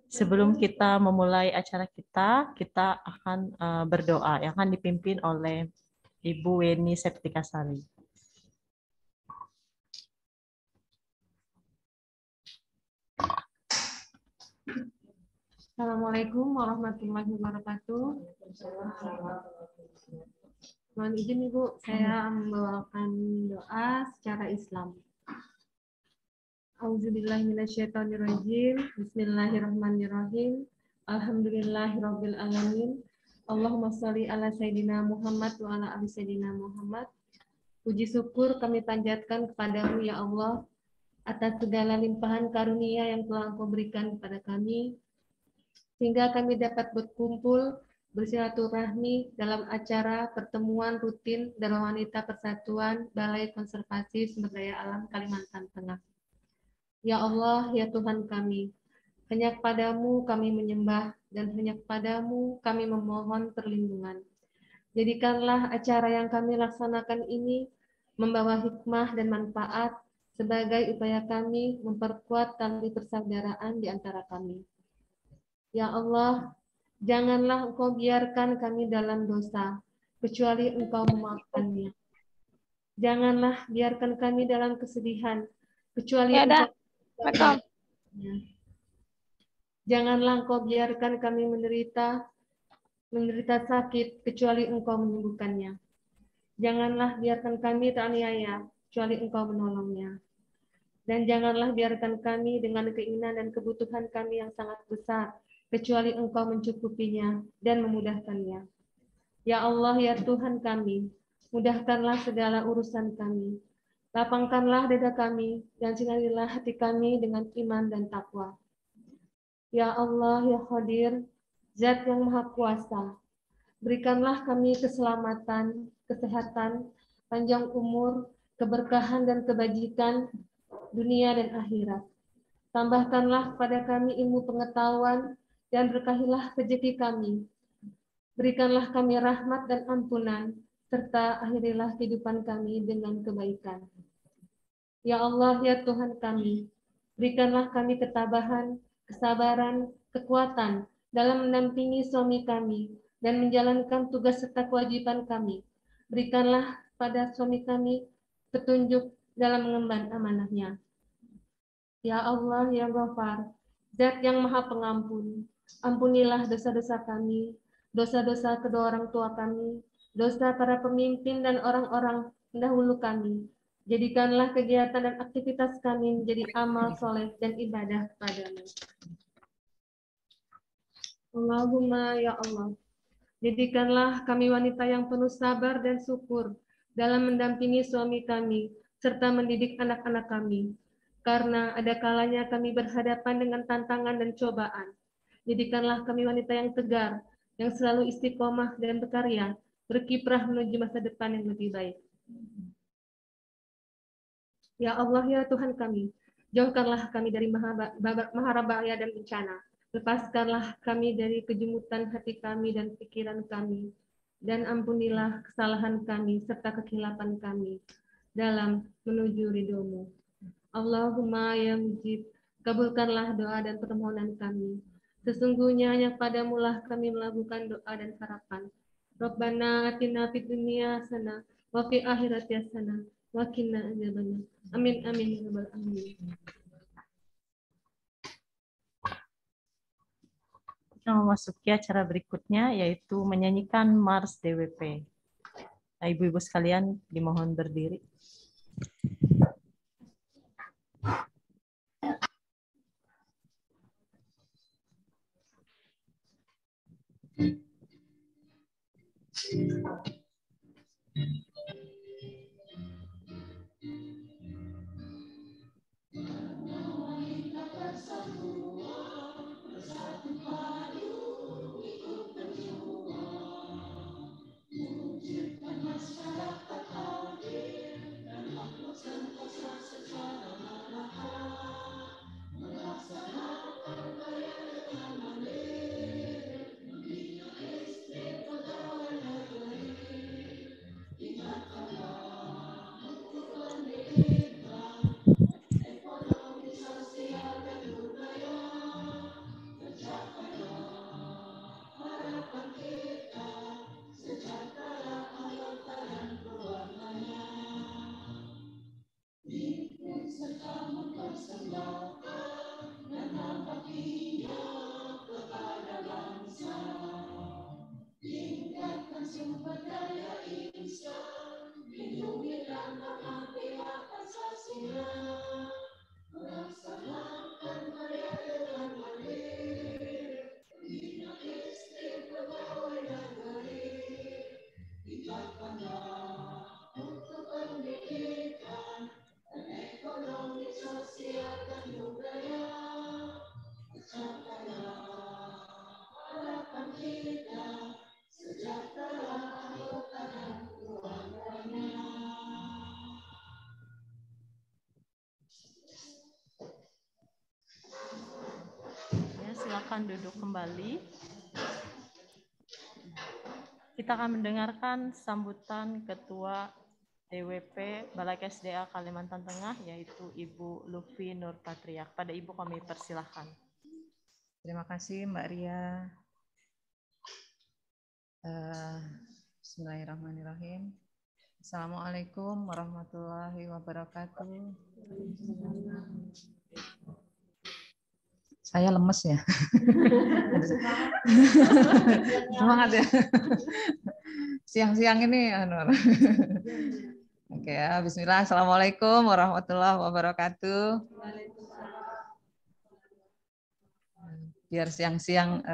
Sebelum kita memulai acara kita, kita akan berdoa yang akan dipimpin oleh Ibu Weni Septikasari. Assalamualaikum warahmatullahi wabarakatuh. Mohon izin Ibu, saya membawakan doa secara Islam. Auzubillahiminasyaitonirrajim. Bismillahirrahmanirrahim. Alhamdulillahirabbil alamin. Allahumma shalli ala sayyidina Muhammad wa ala ali sayyidina Muhammad. Puji syukur kami panjatkan kepadamu ya Allah atas segala limpahan karunia yang telah Engkau berikan kepada kami, sehingga kami dapat berkumpul bersilaturahmi dalam acara pertemuan rutin Dharma Wanita Persatuan Balai Konservasi Sumber Daya Alam Kalimantan Tengah. Ya Allah, ya Tuhan kami, hanya kepadamu kami menyembah dan hanya kepadamu kami memohon perlindungan. Jadikanlah acara yang kami laksanakan ini membawa hikmah dan manfaat sebagai upaya kami memperkuat tali persaudaraan di antara kami. Ya Allah, janganlah Engkau biarkan kami dalam dosa, kecuali Engkau memaafkannya. Janganlah biarkan kami dalam kesedihan, kecuali Engkau memaafkannya. Janganlah Engkau biarkan kami menderita sakit, kecuali Engkau menyembuhkannya. Janganlah biarkan kami teraniaya, kecuali Engkau menolongnya. Dan janganlah biarkan kami dengan keinginan dan kebutuhan kami yang sangat besar, kecuali Engkau mencukupinya dan memudahkannya. Ya Allah, ya Tuhan kami, mudahkanlah segala urusan kami. Lapangkanlah dada kami, dan sinarilah hati kami dengan iman dan takwa. Ya Allah, ya Qadir, Zat yang Maha Kuasa, berikanlah kami keselamatan, kesehatan, panjang umur, keberkahan dan kebajikan dunia dan akhirat. Tambahkanlah kepada kami ilmu pengetahuan dan berkahilah rezeki kami. Berikanlah kami rahmat dan ampunan, serta akhirilah kehidupan kami dengan kebaikan. Ya Allah, ya Tuhan kami, berikanlah kami ketabahan, kesabaran, kekuatan dalam mendampingi suami kami dan menjalankan tugas serta kewajiban kami. Berikanlah pada suami kami petunjuk dalam mengemban amanahnya. Ya Allah, ya Ghafar, Zat yang Maha Pengampun, ampunilah dosa-dosa kami, dosa-dosa kedua orang tua kami, dosa para pemimpin dan orang-orang pendahulu kami. Jadikanlah kegiatan dan aktivitas kami menjadi amal soleh dan ibadah kepadamu. Allahumma ya Allah, jadikanlah kami wanita yang penuh sabar dan syukur dalam mendampingi suami kami, serta mendidik anak-anak kami. Karena ada kalanya kami berhadapan dengan tantangan dan cobaan. Jadikanlah kami wanita yang tegar, yang selalu istiqomah dan berkarya, berkiprah menuju masa depan yang lebih baik. Ya Allah, ya Tuhan kami, jauhkanlah kami dari mahara bahaya dan bencana. Lepaskanlah kami dari kejemutan hati kami dan pikiran kami, dan ampunilah kesalahan kami serta kekhilafan kami dalam menuju ridho-Mu. Allahumma ya mujib, kabulkanlah doa dan permohonan kami. Sesungguhnya hanya padamulah kami melakukan doa dan harapan. Rabbana atina fid dunya hasanah wa fil akhirati hasanah wa qina adzabannar. Amin amin ya rabbal alamin. Kita memasuki acara berikutnya, yaitu menyanyikan Mars DWP. Nah, ibu-ibu sekalian dimohon berdiri. Ya, silakan duduk kembali. Kita akan mendengarkan sambutan Ketua DWP Balai KSDA Kalimantan Tengah, yaitu Ibu Lufi Nur Patriak. Pada Ibu kami persilahkan. Terima kasih Mbak Ria. Bismillahirrahmanirrahim. Assalamualaikum warahmatullahi wabarakatuh. Saya lemes ya. Semangat ya. Siang-siang ini. Oke ya, bismillah. Assalamualaikum warahmatullahi wabarakatuh. Biar siang-siang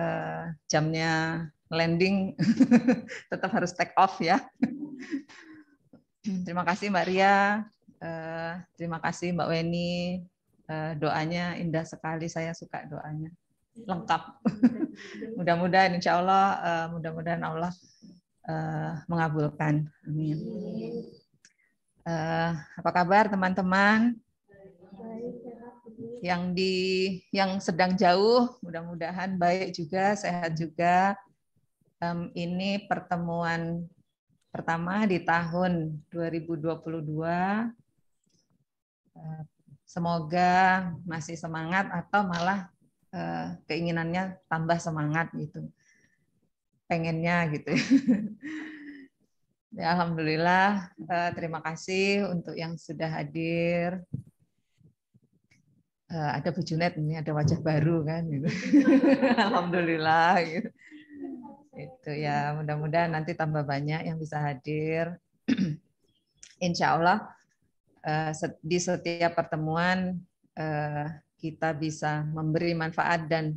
jamnya landing tetap harus take off ya. Terima kasih Mbak Ria. Terima kasih Mbak Weni. Doanya indah sekali, saya suka doanya, lengkap. Mudah-mudahan insya Allah, mudah-mudahan Allah mengabulkan. Amin. Apa kabar teman-teman? Yang sedang jauh, mudah-mudahan baik juga, sehat juga. Ini pertemuan pertama di tahun 2022. Semoga masih semangat atau malah keinginannya tambah semangat gitu, pengennya gitu. Ya, alhamdulillah, terima kasih untuk yang sudah hadir. Ada Bu Junet, ini ada wajah baru kan gitu. Alhamdulillah gitu. Itu ya, mudah-mudahan nanti tambah banyak yang bisa hadir. Insya Allah di setiap pertemuan kita bisa memberi manfaat dan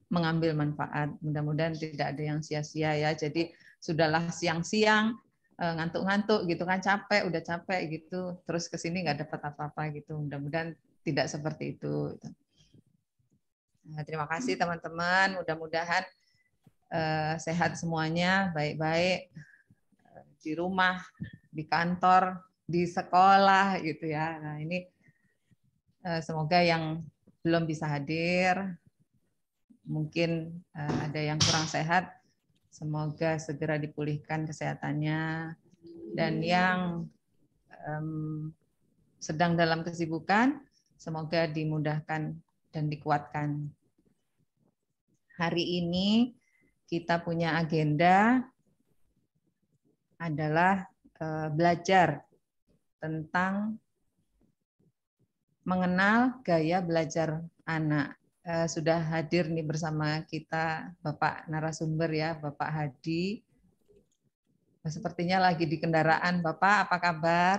mengambil manfaat. Mudah-mudahan tidak ada yang sia-sia ya. Jadi sudahlah siang-siang ngantuk-ngantuk gitu kan, udah capek gitu, terus kesini nggak dapat apa-apa gitu. Mudah-mudahan tidak seperti itu. Nah, terima kasih teman-teman. Mudah-mudahan sehat semuanya, baik-baik di rumah, di kantor, di sekolah gitu ya. Nah, ini semoga yang belum bisa hadir, mungkin ada yang kurang sehat, semoga segera dipulihkan kesehatannya, dan yang sedang dalam kesibukan, semoga dimudahkan dan dikuatkan. Hari ini kita punya agenda adalah belajar tentang mengenal gaya belajar anak. Sudah hadir nih bersama kita Bapak narasumber ya, Bapak Hadi. Sepertinya lagi di kendaraan. Bapak, apa kabar?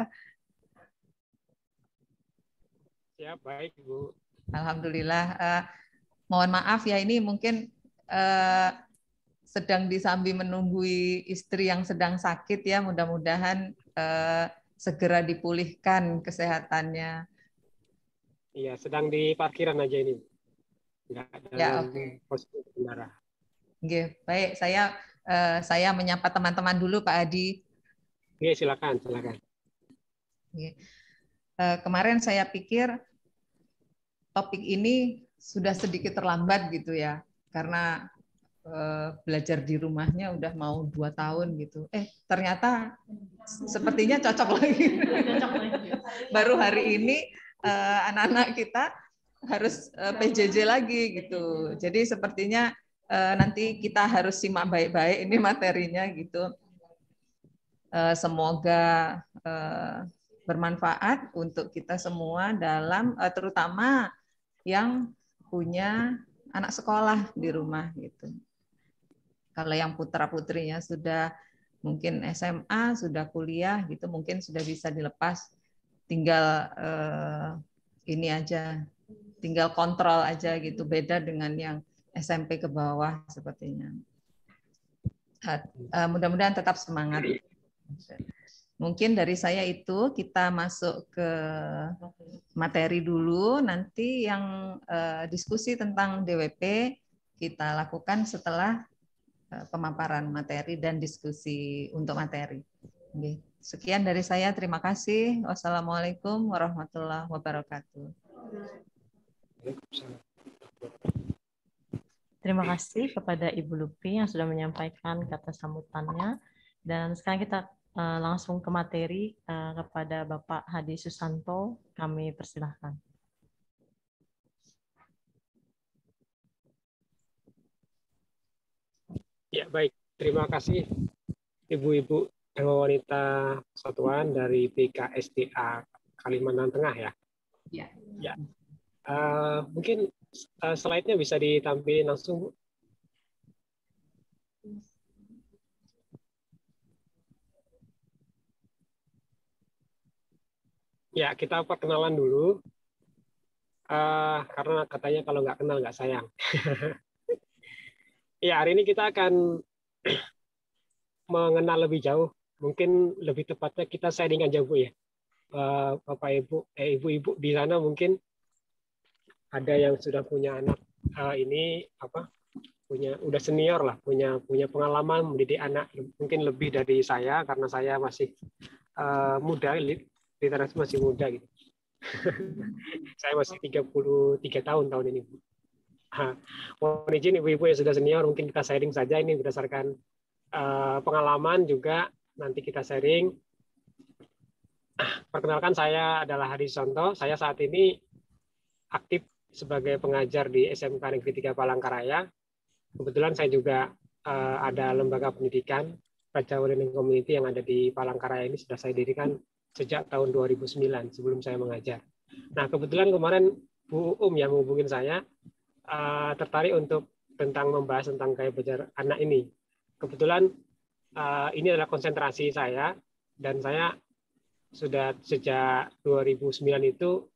Ya, baik, Bu. Alhamdulillah. Mohon maaf ya, ini mungkin sedang disambi menunggui istri yang sedang sakit ya. Mudah-mudahan segera dipulihkan kesehatannya. Iya, sedang di parkiran aja ini. Enggak Ya, dalam oke. posisi kendaraan. Oke, baik. Saya menyapa teman-teman dulu, Pak Hadi. Oke, silakan. Oke. Kemarin saya pikir topik ini sudah sedikit terlambat gitu ya, karena belajar di rumahnya udah mau 2 tahun gitu. Ternyata sepertinya cocok lagi. Baru hari ini anak-anak kita harus PJJ lagi gitu. Jadi sepertinya nanti kita harus simak baik-baik ini materinya gitu. Semoga bermanfaat untuk kita semua dalam terutama yang punya anak sekolah di rumah gitu. Kalau yang putra-putrinya sudah mungkin SMA, sudah kuliah gitu, mungkin sudah bisa dilepas, tinggal ini aja, tinggal kontrol aja gitu, beda dengan yang SMP ke bawah sepertinya. Mudah-mudahan tetap semangat. Mungkin dari saya itu, kita masuk ke materi dulu, nanti yang diskusi tentang DWP kita lakukan setelah pemaparan materi dan diskusi untuk materi. Sekian dari saya, terima kasih. Wassalamualaikum warahmatullahi wabarakatuh. Terima kasih kepada Ibu Lupi yang sudah menyampaikan kata sambutannya. Dan sekarang kita langsung ke materi kepada Bapak Hadi Susanto. Kami persilahkan. Ya, baik. Terima kasih Ibu-Ibu dan wanita satuan dari BKSDA Kalimantan Tengah ya. Ya. Mungkin slide-nya bisa ditampilkan langsung, Bu. Ya, kita perkenalan dulu. Karena katanya kalau nggak kenal nggak sayang. Ya, hari ini kita akan mengenal lebih jauh. Mungkin lebih tepatnya kita sharing aja, Bu ya. Bapak Ibu, Ibu-ibu di sana mungkin ada yang sudah punya anak udah senior lah, punya pengalaman mendidik anak mungkin lebih dari saya karena saya masih muda, literasi masih muda gitu. Saya masih 33 tahun ini, Bu. Mohon izin ibu-ibu yang sudah senior, mungkin kita sharing saja ini berdasarkan pengalaman juga, nanti kita sharing. Perkenalkan, saya adalah Hadi Susanto. Saya saat ini aktif sebagai pengajar di SMK Negeri 3 Palangkaraya. Kebetulan saya juga ada lembaga pendidikan Raja Learning Community yang ada di Palangkaraya ini sudah saya dirikan sejak tahun 2009 sebelum saya mengajar. Nah, kebetulan kemarin Bu yang menghubungin saya tertarik untuk membahas tentang gaya belajar anak ini. Kebetulan ini adalah konsentrasi saya, dan saya sudah sejak 2009 itu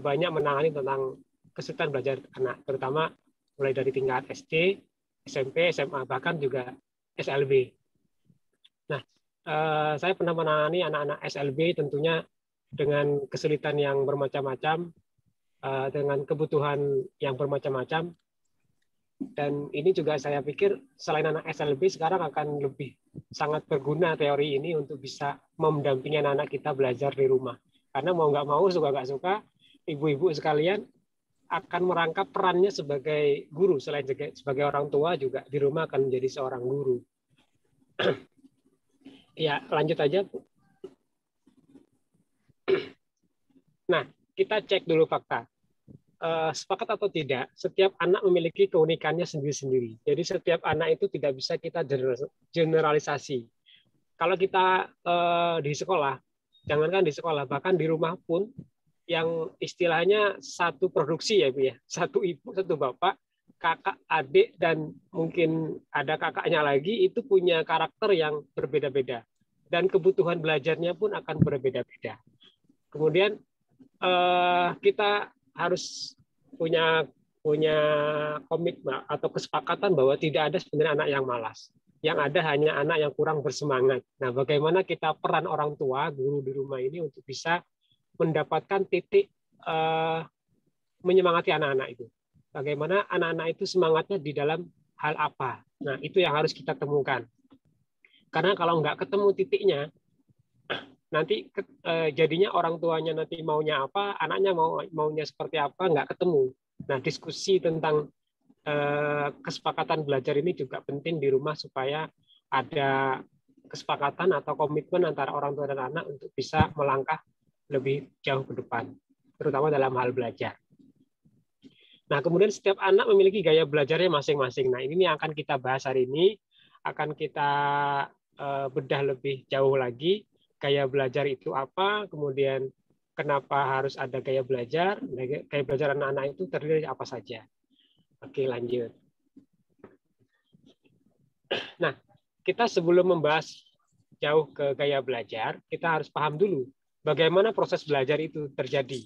banyak menangani tentang kesulitan belajar anak, terutama mulai dari tingkat SD, SMP, SMA, bahkan juga SLB. Nah, saya pernah menangani anak-anak SLB tentunya dengan kesulitan yang bermacam-macam, dengan kebutuhan yang bermacam-macam. Dan ini juga saya pikir selain anak SLB sekarang akan lebih sangat berguna teori ini untuk bisa mendampingi anak-anak kita belajar di rumah. Karena mau nggak mau, suka nggak suka, ibu-ibu sekalian akan merangkap perannya sebagai guru. Selain sebagai orang tua, juga di rumah akan menjadi seorang guru. Ya, lanjut aja, Bu. Nah, kita cek dulu fakta. Sepakat atau tidak, setiap anak memiliki keunikannya sendiri-sendiri. Jadi setiap anak itu tidak bisa kita generalisasi. Kalau kita di sekolah, jangankan di sekolah, bahkan di rumah pun, yang istilahnya satu produksi ya, Bu ya, satu ibu, satu bapak, kakak, adik, dan mungkin ada kakaknya lagi, itu punya karakter yang berbeda-beda. Dan kebutuhan belajarnya pun akan berbeda-beda. Kemudian kita harus punya komitmen atau kesepakatan bahwa tidak ada sebenarnya anak yang malas. Yang ada hanya anak yang kurang bersemangat. Nah, bagaimana kita peran orang tua, guru di rumah ini untuk bisa mendapatkan titik menyemangati anak-anak itu. Bagaimana anak-anak itu semangatnya di dalam hal apa. Nah, itu yang harus kita temukan. Karena kalau nggak ketemu titiknya, nanti jadinya orang tuanya nanti maunya apa, anaknya maunya seperti apa, nggak ketemu. Nah, diskusi tentang kesepakatan belajar ini juga penting di rumah supaya ada kesepakatan atau komitmen antara orang tua dan anak untuk bisa melangkah lebih jauh ke depan, terutama dalam hal belajar. Nah, kemudian setiap anak memiliki gaya belajarnya masing-masing. Nah, ini yang akan kita bahas hari ini, akan kita bedah lebih jauh lagi. gaya belajar itu apa, kemudian kenapa harus ada gaya belajar anak-anak itu terdiri dari apa saja. Oke, lanjut. Nah, kita sebelum membahas jauh ke gaya belajar, kita harus paham dulu bagaimana proses belajar itu terjadi.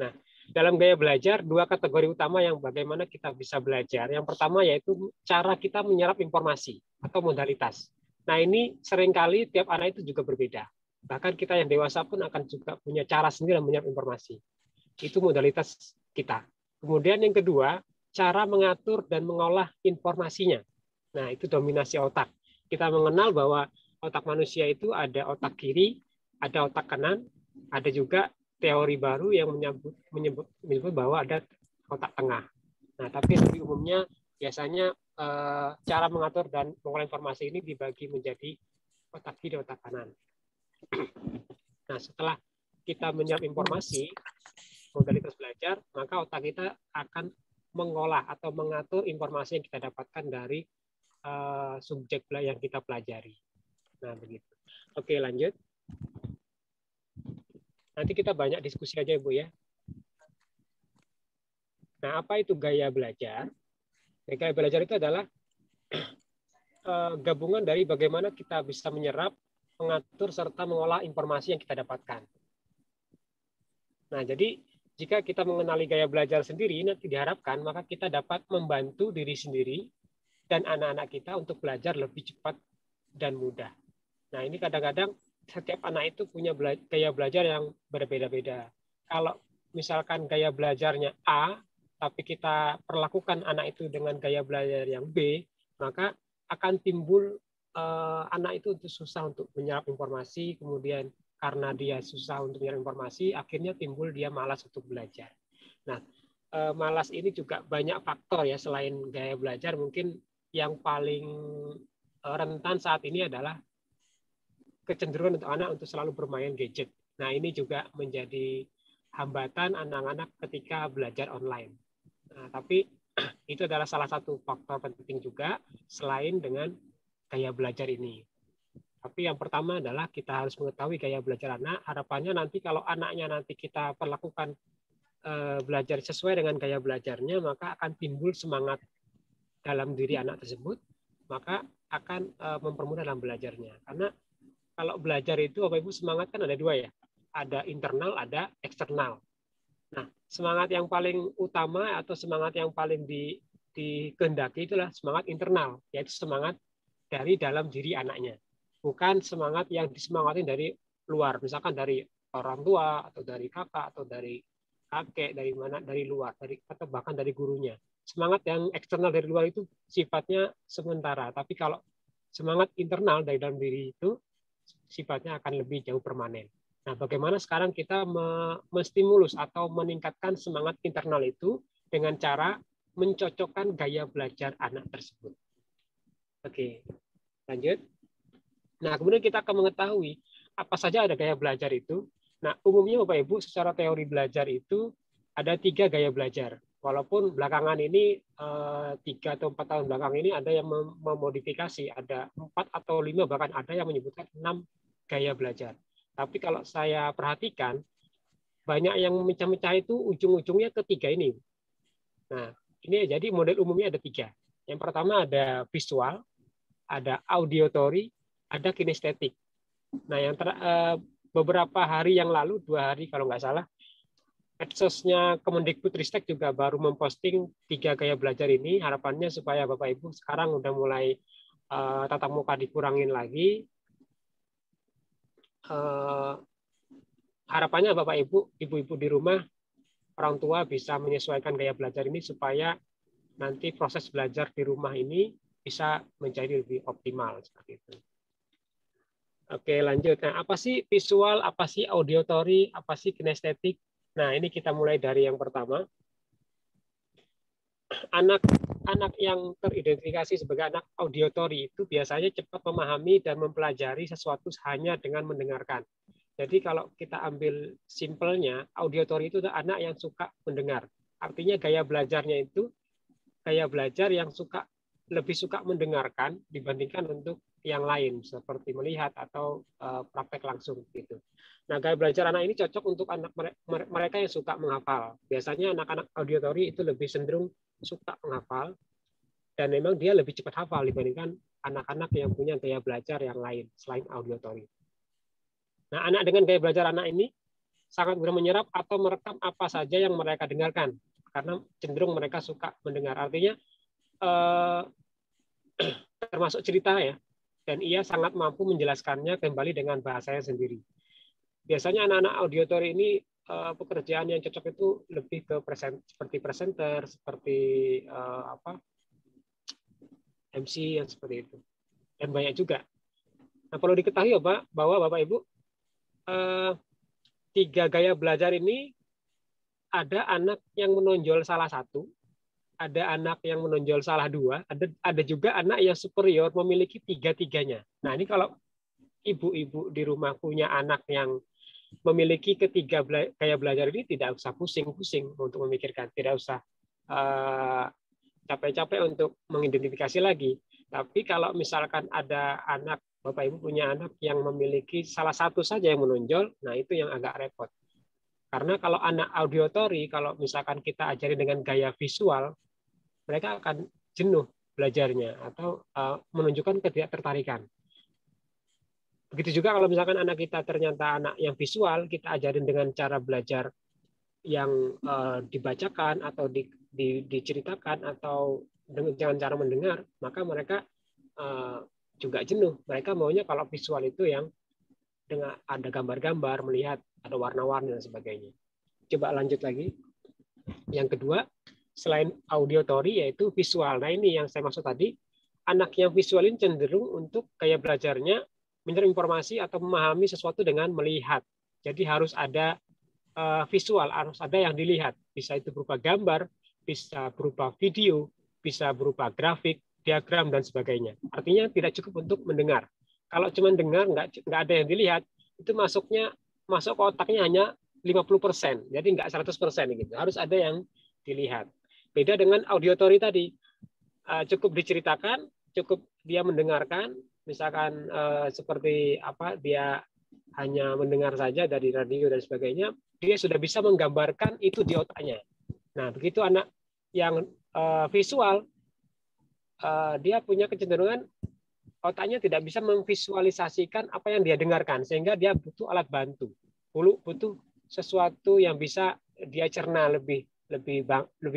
Nah, dalam gaya belajar, dua kategori utama yang bagaimana kita bisa belajar. Yang pertama yaitu cara kita menyerap informasi atau modalitas. Nah, ini seringkali tiap anak itu juga berbeda. Bahkan kita yang dewasa pun akan juga punya cara sendiri dalam menyerap informasi. Itu modalitas kita. Kemudian yang kedua, cara mengatur dan mengolah informasinya. Nah, itu dominasi otak. Kita mengenal bahwa otak manusia itu ada otak kiri, ada otak kanan, ada juga teori baru yang menyebut bahwa ada otak tengah. Nah, tapi lebih umumnya biasanya cara mengatur dan mengolah informasi ini dibagi menjadi otak kiri dan otak kanan. Nah, setelah kita menyerap informasi, modalitas belajar, maka otak kita akan mengolah atau mengatur informasi yang kita dapatkan dari subjek yang kita pelajari. Nah, begitu. Oke, lanjut. Nanti kita banyak diskusi aja, Ibu, ya. Nah, apa itu gaya belajar? Gaya belajar itu adalah gabungan dari bagaimana kita bisa menyerap, mengatur, serta mengolah informasi yang kita dapatkan. Nah, jadi jika kita mengenali gaya belajar sendiri, nanti diharapkan maka kita dapat membantu diri sendiri dan anak-anak kita untuk belajar lebih cepat dan mudah. Nah, ini kadang-kadang setiap anak itu punya gaya belajar yang berbeda-beda. Kalau misalkan gaya belajarnya A, tapi kita perlakukan anak itu dengan gaya belajar yang B, maka akan timbul anak itu susah untuk menyerap informasi, kemudian karena dia susah untuk menyerap informasi, akhirnya timbul dia malas untuk belajar. Nah, malas ini juga banyak faktor ya, selain gaya belajar, mungkin yang paling rentan saat ini adalah kecenderungan untuk anak untuk selalu bermain gadget. Nah, ini juga menjadi hambatan anak-anak ketika belajar online. Nah, tapi itu adalah salah satu faktor penting juga selain dengan gaya belajar ini. Tapi yang pertama adalah kita harus mengetahui gaya belajar anak. Harapannya nanti kalau anaknya nanti kita perlakukan belajar sesuai dengan gaya belajarnya, maka akan timbul semangat dalam diri anak tersebut, maka akan mempermudah dalam belajarnya. Karena kalau belajar itu, Bapak Ibu, semangat kan ada dua ya. Ada internal, ada eksternal. Nah, semangat yang paling utama atau semangat yang paling dikehendaki itulah semangat internal, yaitu semangat dari dalam diri anaknya. Bukan semangat yang disemangatin dari luar, misalkan dari orang tua, atau dari kakak, atau dari kakek, dari luar, atau bahkan dari gurunya. Semangat yang eksternal dari luar itu sifatnya sementara, tapi kalau semangat internal dari dalam diri itu sifatnya akan lebih jauh permanen. Nah, bagaimana sekarang kita menstimulus atau meningkatkan semangat internal itu dengan cara mencocokkan gaya belajar anak tersebut. Oke, lanjut. Nah, kemudian kita akan mengetahui apa saja ada gaya belajar itu. Nah, umumnya Bapak Ibu secara teori belajar itu ada 3 gaya belajar. Walaupun belakangan ini 3 atau 4 tahun belakang ini ada yang memodifikasi, ada 4 atau 5, bahkan ada yang menyebutkan 6 gaya belajar. Tapi kalau saya perhatikan, banyak yang memecah-mecah itu ujung-ujungnya ke 3 ini. Nah, ini jadi model umumnya ada 3. Yang pertama ada visual, ada auditory, ada kinestetik. Nah, yang beberapa hari yang lalu, 2 hari kalau nggak salah, medsosnya Kemendikbudristek juga baru memposting 3 gaya belajar ini. Harapannya supaya Bapak Ibu sekarang udah mulai tatap muka dikurangin lagi. Harapannya Bapak Ibu, ibu-ibu di rumah, orang tua bisa menyesuaikan gaya belajar ini supaya nanti proses belajar di rumah ini bisa menjadi lebih optimal seperti itu. Oke, lanjut. Nah, apa sih visual, apa sih auditory, apa sih kinestetik? Nah, ini kita mulai dari yang pertama. Anak yang teridentifikasi sebagai anak auditory itu biasanya cepat memahami dan mempelajari sesuatu hanya dengan mendengarkan. Jadi kalau kita ambil simpelnya, auditory itu adalah anak yang suka mendengar. Artinya gaya belajarnya itu gaya belajar yang lebih suka mendengarkan dibandingkan untuk yang lain seperti melihat atau praktek langsung gitu. Nah, gaya belajar anak ini cocok untuk anak mereka yang suka menghafal. Biasanya anak-anak auditori itu lebih cenderung suka menghafal dan memang dia lebih cepat hafal dibandingkan anak-anak yang punya gaya belajar yang lain selain auditori. Nah, anak dengan gaya belajar anak ini sangat mudah menyerap atau merekam apa saja yang mereka dengarkan karena cenderung mereka suka mendengar. Artinya termasuk cerita ya, dan ia sangat mampu menjelaskannya kembali dengan bahasanya sendiri. Biasanya anak-anak auditori ini pekerjaan yang cocok itu lebih ke seperti presenter, seperti MC yang seperti itu, dan banyak juga. Nah, perlu diketahui ya Pak, bahwa Bapak Ibu 3 gaya belajar ini ada anak yang menonjol salah satu, ada anak yang menonjol salah 2, ada juga anak yang superior memiliki 3-tiganya. Nah, ini kalau ibu-ibu di rumah punya anak yang memiliki ketiga gaya belajar ini, tidak usah pusing-pusing untuk memikirkan, tidak usah capek-capek untuk mengidentifikasi lagi. Tapi kalau misalkan ada anak, Bapak Ibu punya anak yang memiliki salah satu saja yang menonjol, nah itu yang agak repot. Karena kalau anak auditori, kalau misalkan kita ajari dengan gaya visual, mereka akan jenuh belajarnya atau menunjukkan ketidaktertarikan. Begitu juga kalau misalkan anak kita ternyata anak yang visual, kita ajarin dengan cara belajar yang dibacakan atau diceritakan atau dengan cara mendengar, maka mereka juga jenuh. Mereka maunya kalau visual itu yang dengan ada gambar-gambar, melihat ada warna-warni dan sebagainya. Coba lanjut lagi. Yang kedua, selain auditory yaitu visual. Nah, ini yang saya maksud tadi, anak yang visual ini cenderung untuk gaya belajarnya menyerap informasi atau memahami sesuatu dengan melihat. Jadi harus ada visual, harus ada yang dilihat. Bisa itu berupa gambar, bisa berupa video, bisa berupa grafik, diagram, dan sebagainya. Artinya tidak cukup untuk mendengar. Kalau cuma dengar, nggak ada yang dilihat, itu masuk ke otaknya hanya 50%. Jadi nggak 100% gitu. Harus ada yang dilihat. Beda dengan auditory tadi. Cukup diceritakan, cukup dia mendengarkan, misalkan seperti apa, dia hanya mendengar saja dari radio dan sebagainya, dia sudah bisa menggambarkan itu di otaknya. Nah, begitu anak yang visual, dia punya kecenderungan otaknya tidak bisa memvisualisasikan apa yang dia dengarkan, sehingga dia butuh alat bantu, butuh sesuatu yang bisa dia cerna lebih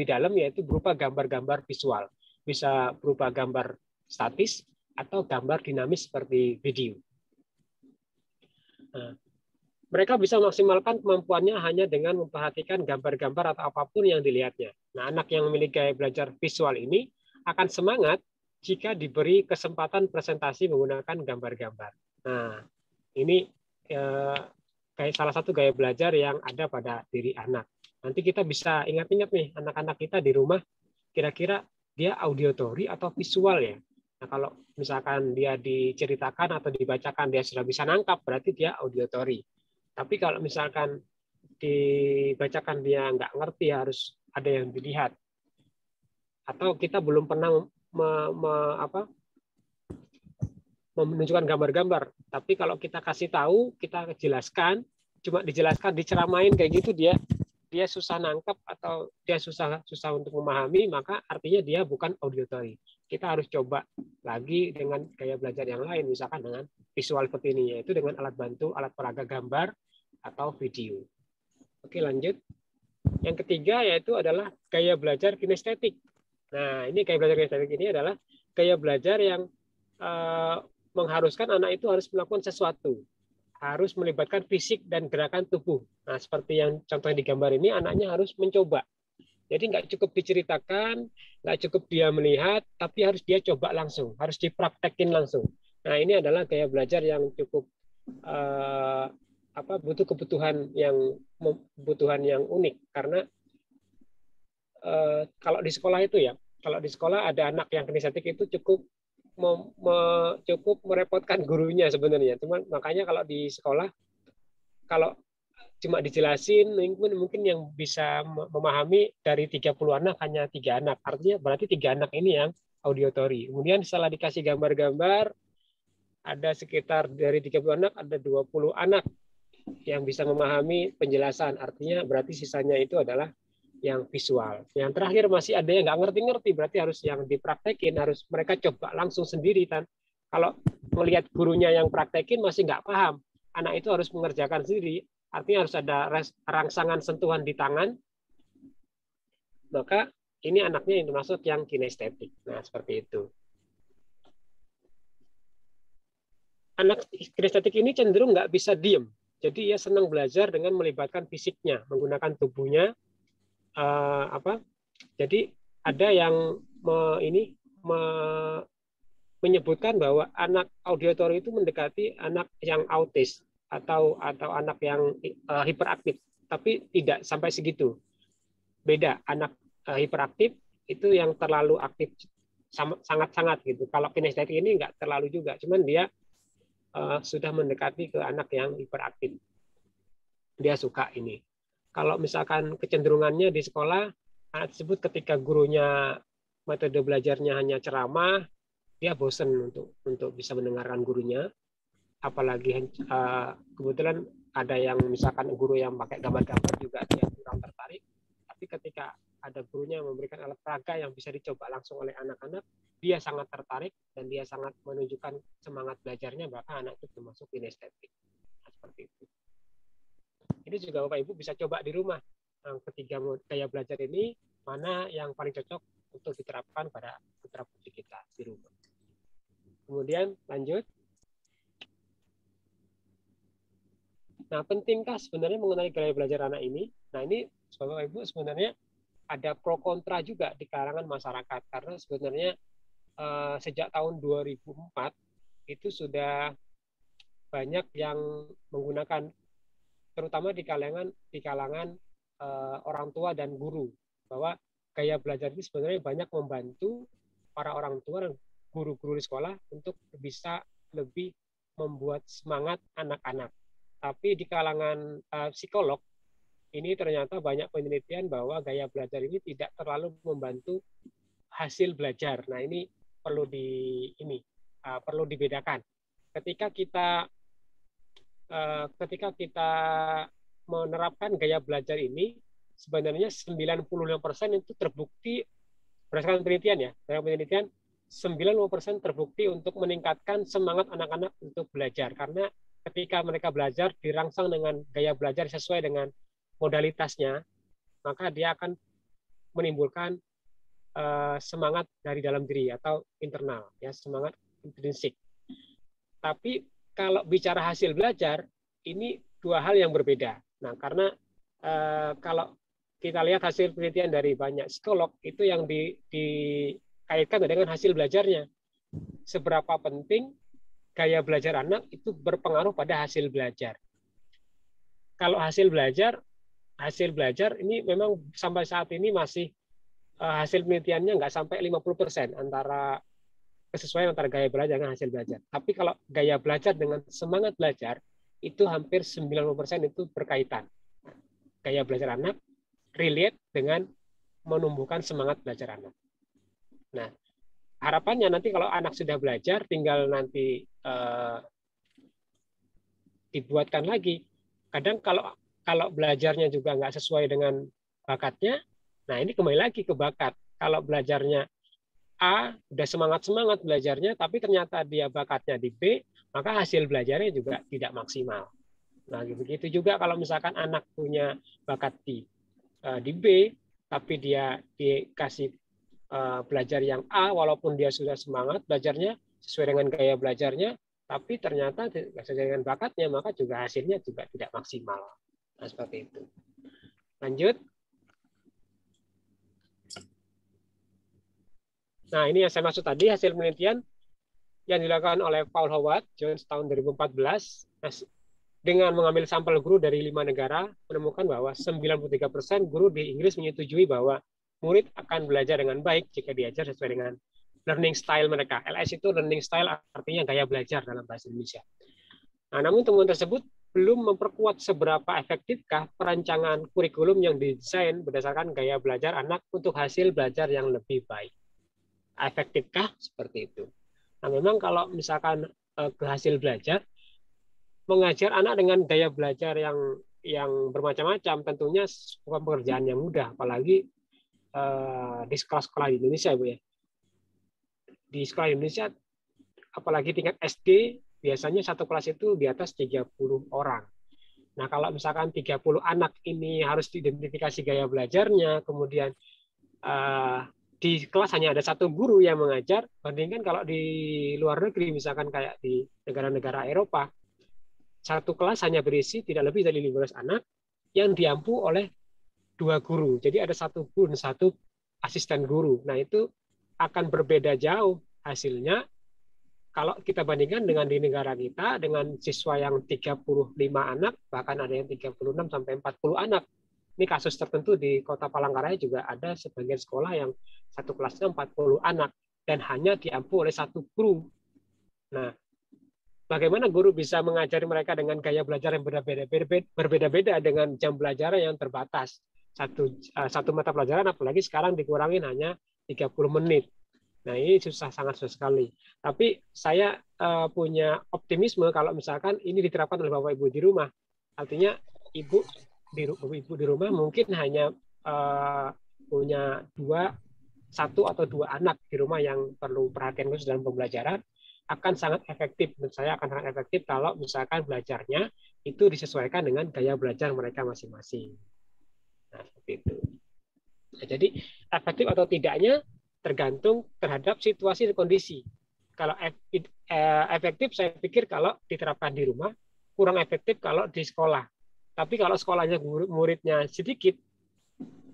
dalam, yaitu berupa gambar-gambar visual, bisa berupa gambar statis atau gambar dinamis seperti video. Nah, mereka bisa memaksimalkan kemampuannya hanya dengan memperhatikan gambar-gambar atau apapun yang dilihatnya. Nah, anak yang memiliki gaya belajar visual ini akan semangat jika diberi kesempatan presentasi menggunakan gambar-gambar. Nah, ini salah satu gaya belajar yang ada pada diri anak. Nanti kita bisa ingat-ingat nih, anak-anak kita di rumah, kira-kira dia auditory atau visual ya. Nah, kalau misalkan dia diceritakan atau dibacakan, dia sudah bisa nangkap, berarti dia auditory. Tapi kalau misalkan dibacakan dia nggak ngerti, harus ada yang dilihat. Atau kita belum pernah menunjukkan gambar-gambar, tapi kalau kita kasih tahu, kita jelaskan, cuma dijelaskan, diceramain kayak gitu, dia susah nangkap atau dia susah untuk memahami, maka artinya dia bukan auditory. Kita harus coba lagi dengan gaya belajar yang lain, misalkan dengan visual seperti ini, yaitu dengan alat bantu, alat peraga gambar atau video. Oke, lanjut. Yang ketiga yaitu adalah gaya belajar kinestetik. Nah, ini gaya belajar kinestetik ini adalah gaya belajar yang mengharuskan anak itu harus melakukan sesuatu, harus melibatkan fisik dan gerakan tubuh. Nah, seperti yang contoh di gambar ini, anaknya harus mencoba. Jadi nggak cukup diceritakan, nggak cukup dia melihat, tapi harus dia coba langsung, harus dipraktekin langsung. Nah, ini adalah gaya belajar yang cukup butuh kebutuhan yang unik, karena kalau di sekolah itu ya, kalau di sekolah ada anak yang kinestetik itu cukup merepotkan gurunya sebenarnya. Cuman makanya kalau di sekolah, kalau cuma dijelasin, mungkin yang bisa memahami dari 30 anak hanya 3 anak. Artinya berarti 3 anak ini yang auditory. Kemudian setelah dikasih gambar-gambar, ada sekitar dari 30 anak, ada 20 anak yang bisa memahami penjelasan. Artinya berarti sisanya itu adalah yang visual. Yang terakhir masih ada yang nggak ngerti-ngerti, berarti harus yang dipraktekin, harus mereka coba langsung sendiri. Dan kalau melihat gurunya yang praktekin masih nggak paham, anak itu harus mengerjakan sendiri. Artinya harus ada rangsangan sentuhan di tangan, maka ini anaknya yang termasuk yang kinestetik. Nah, seperti itu. Anak kinestetik ini cenderung nggak bisa diem. Jadi ia senang belajar dengan melibatkan fisiknya, menggunakan tubuhnya. Jadi ada yang menyebutkan bahwa anak auditori itu mendekati anak yang autis atau anak yang hiperaktif, tapi tidak sampai segitu. Beda, anak hiperaktif itu yang terlalu aktif sangat-sangat gitu. Kalau kinestetik ini nggak terlalu juga, cuman dia sudah mendekati ke anak yang hiperaktif. Dia suka ini. Kalau misalkan kecenderungannya di sekolah, anak tersebut ketika gurunya metode belajarnya hanya ceramah, dia bosan untuk bisa mendengarkan gurunya. Apalagi kebetulan ada yang misalkan guru yang pakai gambar-gambar juga dia kurang tertarik. Tapi ketika ada gurunya memberikan alat peraga yang bisa dicoba langsung oleh anak-anak, dia sangat tertarik dan dia sangat menunjukkan semangat belajarnya, bahkan anak itu termasuk kinestetik. Seperti itu. Ini juga Bapak Ibu bisa coba di rumah. Ketiga gaya belajar ini mana yang paling cocok untuk diterapkan pada putra putri kita di rumah. Kemudian lanjut. Nah, pentingkah sebenarnya mengenai gaya belajar anak ini? Nah, ini Bapak Ibu sebenarnya ada pro kontra juga di kalangan masyarakat, karena sebenarnya sejak tahun 2004 itu sudah banyak yang menggunakan, terutama di kalangan orang tua dan guru, bahwa gaya belajar ini sebenarnya banyak membantu para orang tua dan guru-guru di sekolah untuk bisa lebih membuat semangat anak-anak. Tapi di kalangan psikolog ini ternyata banyak penelitian bahwa gaya belajar ini tidak terlalu membantu hasil belajar. Nah, ini perlu dibedakan. Ketika kita menerapkan gaya belajar ini, sebenarnya 96% itu terbukti berdasarkan penelitian ya. Berdasarkan penelitian 95% terbukti untuk meningkatkan semangat anak-anak untuk belajar, karena ketika mereka belajar dirangsang dengan gaya belajar sesuai dengan modalitasnya, maka dia akan menimbulkan semangat dari dalam diri atau internal, ya, semangat intrinsik. Tapi kalau bicara hasil belajar, ini dua hal yang berbeda. Nah, karena kalau kita lihat hasil penelitian dari banyak psikolog, itu yang dikaitkan dengan hasil belajarnya. Seberapa penting gaya belajar anak itu berpengaruh pada hasil belajar. Kalau hasil belajar ini memang sampai saat ini masih hasil penelitiannya nggak sampai 50% antara kesesuaian antara gaya belajar dengan hasil belajar. Tapi kalau gaya belajar dengan semangat belajar, itu hampir 90% itu berkaitan. Gaya belajar anak relate dengan menumbuhkan semangat belajar anak. Nah, harapannya nanti kalau anak sudah belajar, tinggal nanti dibuatkan lagi. Kadang kalau belajarnya juga nggak sesuai dengan bakatnya, nah ini kembali lagi ke bakat. Kalau belajarnya A, udah semangat-semangat belajarnya, tapi ternyata dia bakatnya di B, maka hasil belajarnya juga tidak maksimal. Nah, begitu juga kalau misalkan anak punya bakat di B, tapi dia dikasih belajar yang A, walaupun dia sudah semangat belajarnya, sesuai dengan gaya belajarnya, tapi ternyata tidak sesuai dengan bakatnya, maka juga hasilnya juga tidak maksimal. Nah, seperti itu. Lanjut. Nah, ini yang saya maksud tadi, hasil penelitian yang dilakukan oleh Paul Howard Jones tahun 2014, dengan mengambil sampel guru dari 5 negara, menemukan bahwa 93% guru di Inggris menyetujui bahwa murid akan belajar dengan baik jika diajar sesuai dengan learning style mereka. LS itu learning style, artinya gaya belajar dalam bahasa Indonesia. Nah, namun temuan tersebut belum memperkuat seberapa efektifkah perancangan kurikulum yang didesain berdasarkan gaya belajar anak untuk hasil belajar yang lebih baik. Efektifkah? Seperti itu. Nah, memang kalau misalkan ke hasil belajar, mengajar anak dengan gaya belajar yang bermacam-macam tentunya bukan pekerjaan yang mudah, apalagi di sekolah-sekolah di Indonesia, Bu ya. Di sekolah Indonesia, apalagi tingkat SD, biasanya satu kelas itu di atas 30 orang. Nah, kalau misalkan 30 anak ini harus diidentifikasi gaya belajarnya, kemudian di kelas hanya ada satu guru yang mengajar, bandingkan kalau di luar negeri, misalkan kayak di negara-negara Eropa, satu kelas hanya berisi tidak lebih dari 15 anak yang diampu oleh 2 guru. Jadi ada satu guru, satu asisten guru. Nah, itu akan berbeda jauh hasilnya kalau kita bandingkan dengan di negara kita dengan siswa yang 35 anak, bahkan ada yang 36 sampai 40 anak. Ini kasus tertentu di Kota Palangkaraya juga ada sebagian sekolah yang satu kelasnya 40 anak dan hanya diampu oleh satu guru. Nah, bagaimana guru bisa mengajari mereka dengan gaya belajar yang berbeda-beda dengan jam belajar yang terbatas. Satu mata pelajaran apalagi sekarang dikurangin hanya 30 menit. Nah, ini sangat susah sekali. Tapi saya punya optimisme kalau misalkan ini diterapkan oleh Bapak Ibu di rumah. Artinya ibu di rumah mungkin hanya punya 1 atau 2 anak di rumah yang perlu perhatian khusus dalam pembelajaran, akan sangat efektif. Menurut saya akan sangat efektif kalau misalkan belajarnya itu disesuaikan dengan gaya belajar mereka masing-masing. Nah, seperti itu. Nah, jadi efektif atau tidaknya tergantung terhadap situasi dan kondisi. Kalau efektif, saya pikir kalau diterapkan di rumah, kurang efektif kalau di sekolah. Tapi kalau sekolahnya muridnya sedikit,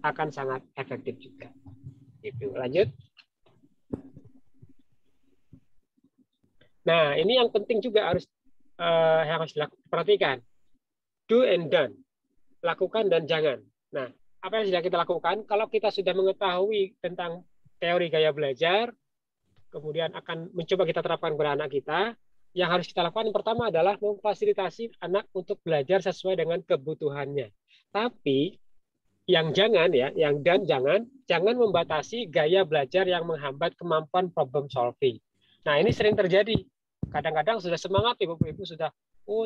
akan sangat efektif juga. Gitu. Lanjut. Nah, ini yang penting juga harus diperhatikan. Do and done. Lakukan dan jangan. Nah, apa yang sudah kita lakukan? Kalau kita sudah mengetahui tentang teori gaya belajar, kemudian akan mencoba kita terapkan kepada anak kita, yang harus kita lakukan yang pertama adalah memfasilitasi anak untuk belajar sesuai dengan kebutuhannya. Tapi yang jangan ya, jangan membatasi gaya belajar yang menghambat kemampuan problem solving. Nah, ini sering terjadi. Kadang-kadang sudah semangat ibu-ibu sudah,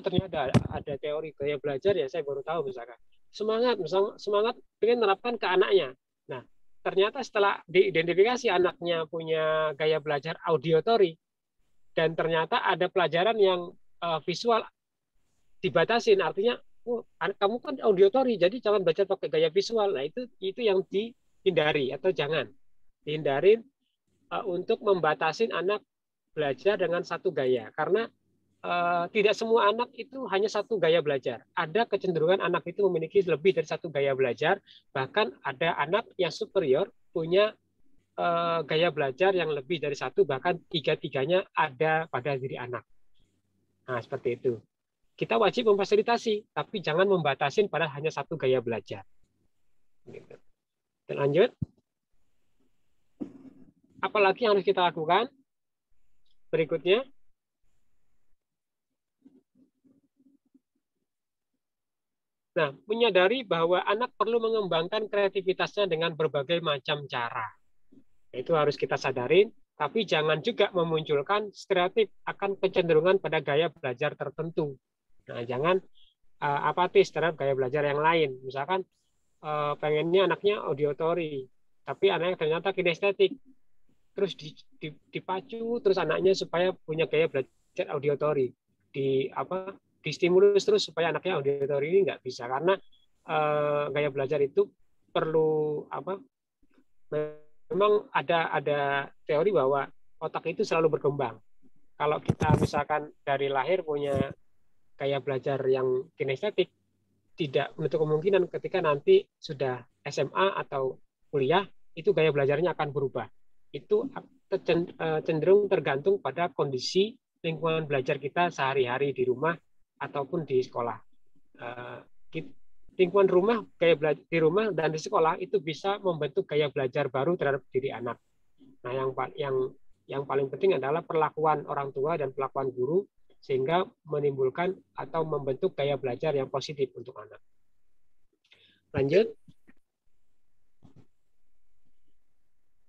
ternyata ada teori gaya belajar ya, saya baru tahu misalkan. Semangat pengen menerapkan ke anaknya. Nah, ternyata setelah diidentifikasi anaknya punya gaya belajar auditory dan ternyata ada pelajaran yang visual dibatasin, artinya kamu kan auditory jadi jangan belajar pakai gaya visual. Nah, itu yang dihindari atau jangan dihindarin untuk membatasin anak belajar dengan satu gaya, karena tidak semua anak itu hanya satu gaya belajar. Ada kecenderungan anak itu memiliki lebih dari satu gaya belajar, bahkan ada anak yang superior punya gaya belajar yang lebih dari satu, bahkan tiga-tiganya ada pada diri anak. Nah, seperti itu. Kita wajib memfasilitasi, tapi jangan membatasin pada hanya satu gaya belajar. Gitu. Dan lanjut. Apalagi yang harus kita lakukan? Berikutnya. Nah, menyadari bahwa anak perlu mengembangkan kreativitasnya dengan berbagai macam cara. Itu harus kita sadarin, tapi jangan juga memunculkan stereotip akan kecenderungan pada gaya belajar tertentu. Nah, jangan apatis terhadap gaya belajar yang lain. Misalkan pengennya anaknya auditory, tapi anaknya ternyata kinestetik. Terus dipacu terus anaknya supaya punya gaya belajar auditory. Distimulus terus supaya anaknya auditory, ini nggak bisa, karena gaya belajar itu perlu memang ada teori bahwa otak itu selalu berkembang. Kalau kita misalkan dari lahir punya gaya belajar yang kinestetik, tidak menutup kemungkinan ketika nanti sudah SMA atau kuliah itu gaya belajarnya akan berubah. Itu cenderung tergantung pada kondisi lingkungan belajar kita sehari-hari di rumah ataupun di sekolah. Lingkungan rumah, gaya belajar di rumah dan di sekolah itu bisa membentuk gaya belajar baru terhadap diri anak. Nah, yang paling penting adalah perlakuan orang tua dan perlakuan guru sehingga menimbulkan atau membentuk gaya belajar yang positif untuk anak. Lanjut.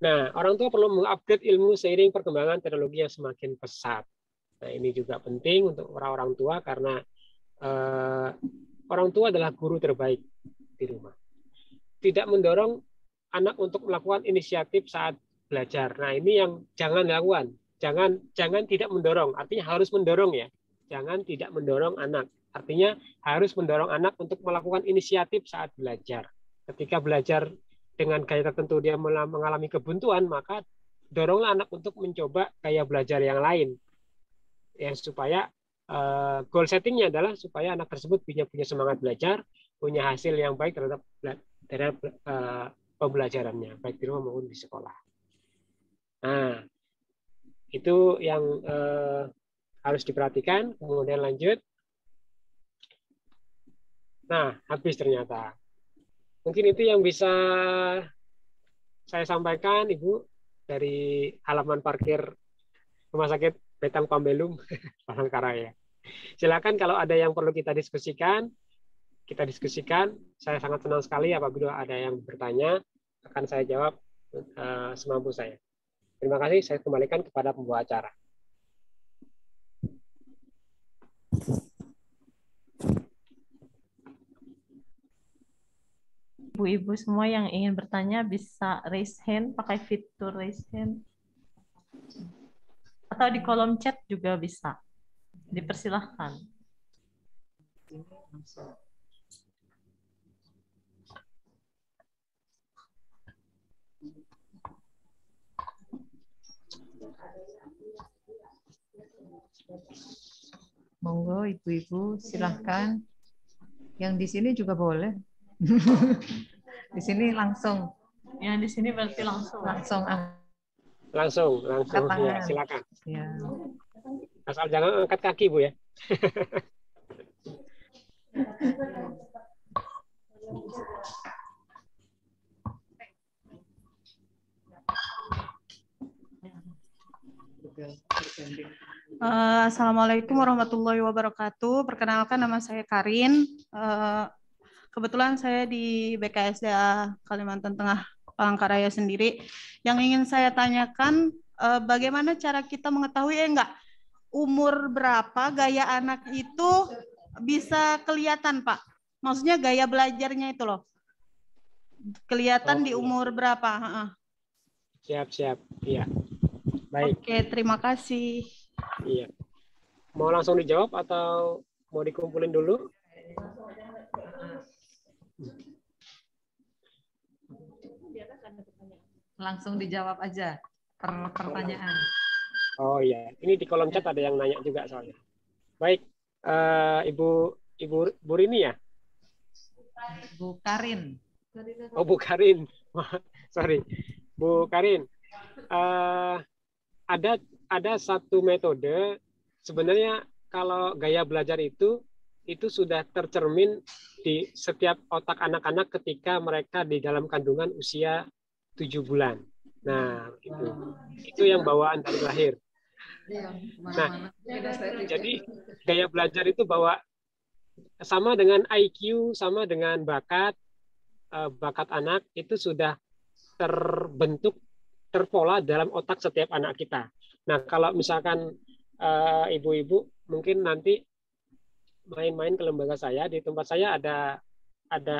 Nah, orang tua perlu mengupgrade ilmu seiring perkembangan teknologi yang semakin pesat. Nah, ini juga penting untuk orang-orang tua karena orang tua adalah guru terbaik di rumah. Tidak mendorong anak untuk melakukan inisiatif saat belajar. Nah, ini yang jangan lakukan. Jangan tidak mendorong. Artinya harus mendorong ya. Jangan tidak mendorong anak. Artinya harus mendorong anak untuk melakukan inisiatif saat belajar. Ketika belajar dengan gaya tertentu dia mengalami kebuntuan, maka doronglah anak untuk mencoba gaya belajar yang lain. Ya, supaya goal settingnya adalah supaya anak tersebut punya semangat belajar, punya hasil yang baik terhadap pembelajarannya, baik di rumah maupun di sekolah. Nah, itu yang harus diperhatikan. Kemudian lanjut. Nah, habis ternyata. Mungkin itu yang bisa saya sampaikan, Ibu, dari halaman parkir Rumah Sakit Betang Pambelum, Palangkaraya. Silakan kalau ada yang perlu kita diskusikan. Saya sangat senang sekali apabila ada yang bertanya, akan saya jawab semampu saya. Terima kasih, saya kembalikan kepada pembawa acara. Ibu-ibu semua yang ingin bertanya bisa raise hand, pakai fitur raise hand. Atau di kolom chat juga bisa. Dipersilahkan. Monggo ibu-ibu silahkan. Yang di sini juga boleh. Di sini langsung. Yang di sini berarti langsung. Langsung ya, silakan. Ya. Asal jangan angkat kaki, Bu ya. Assalamualaikum warahmatullahi wabarakatuh. Perkenalkan, nama saya Karin. Kebetulan saya di BKSDA Kalimantan Tengah Palangkaraya sendiri. Yang ingin saya tanyakan, bagaimana cara kita mengetahui umur berapa gaya anak itu bisa kelihatan, Pak? Maksudnya gaya belajarnya itu loh. Kelihatan di umur berapa? Siap. Iya. Baik. Oke, terima kasih. Iya. Mau langsung dijawab atau mau dikumpulin dulu? Langsung dijawab aja pertanyaan. Oh iya, ini di kolom chat ada yang nanya juga soalnya. Baik, Ibu Rini ya? Bu Karin. Oh, Bu Karin. Sorry, Bu Karin. Ada satu metode. Sebenarnya kalau gaya belajar itu sudah tercermin di setiap otak anak-anak ketika mereka di dalam kandungan usia 7 bulan. Nah, itu yang bawaan dari lahir. Nah, jadi gaya belajar itu sama dengan IQ, sama dengan bakat anak itu sudah terbentuk, terpola dalam otak setiap anak kita. Nah, kalau misalkan ibu-ibu mungkin nanti main-main ke lembaga saya, di tempat saya ada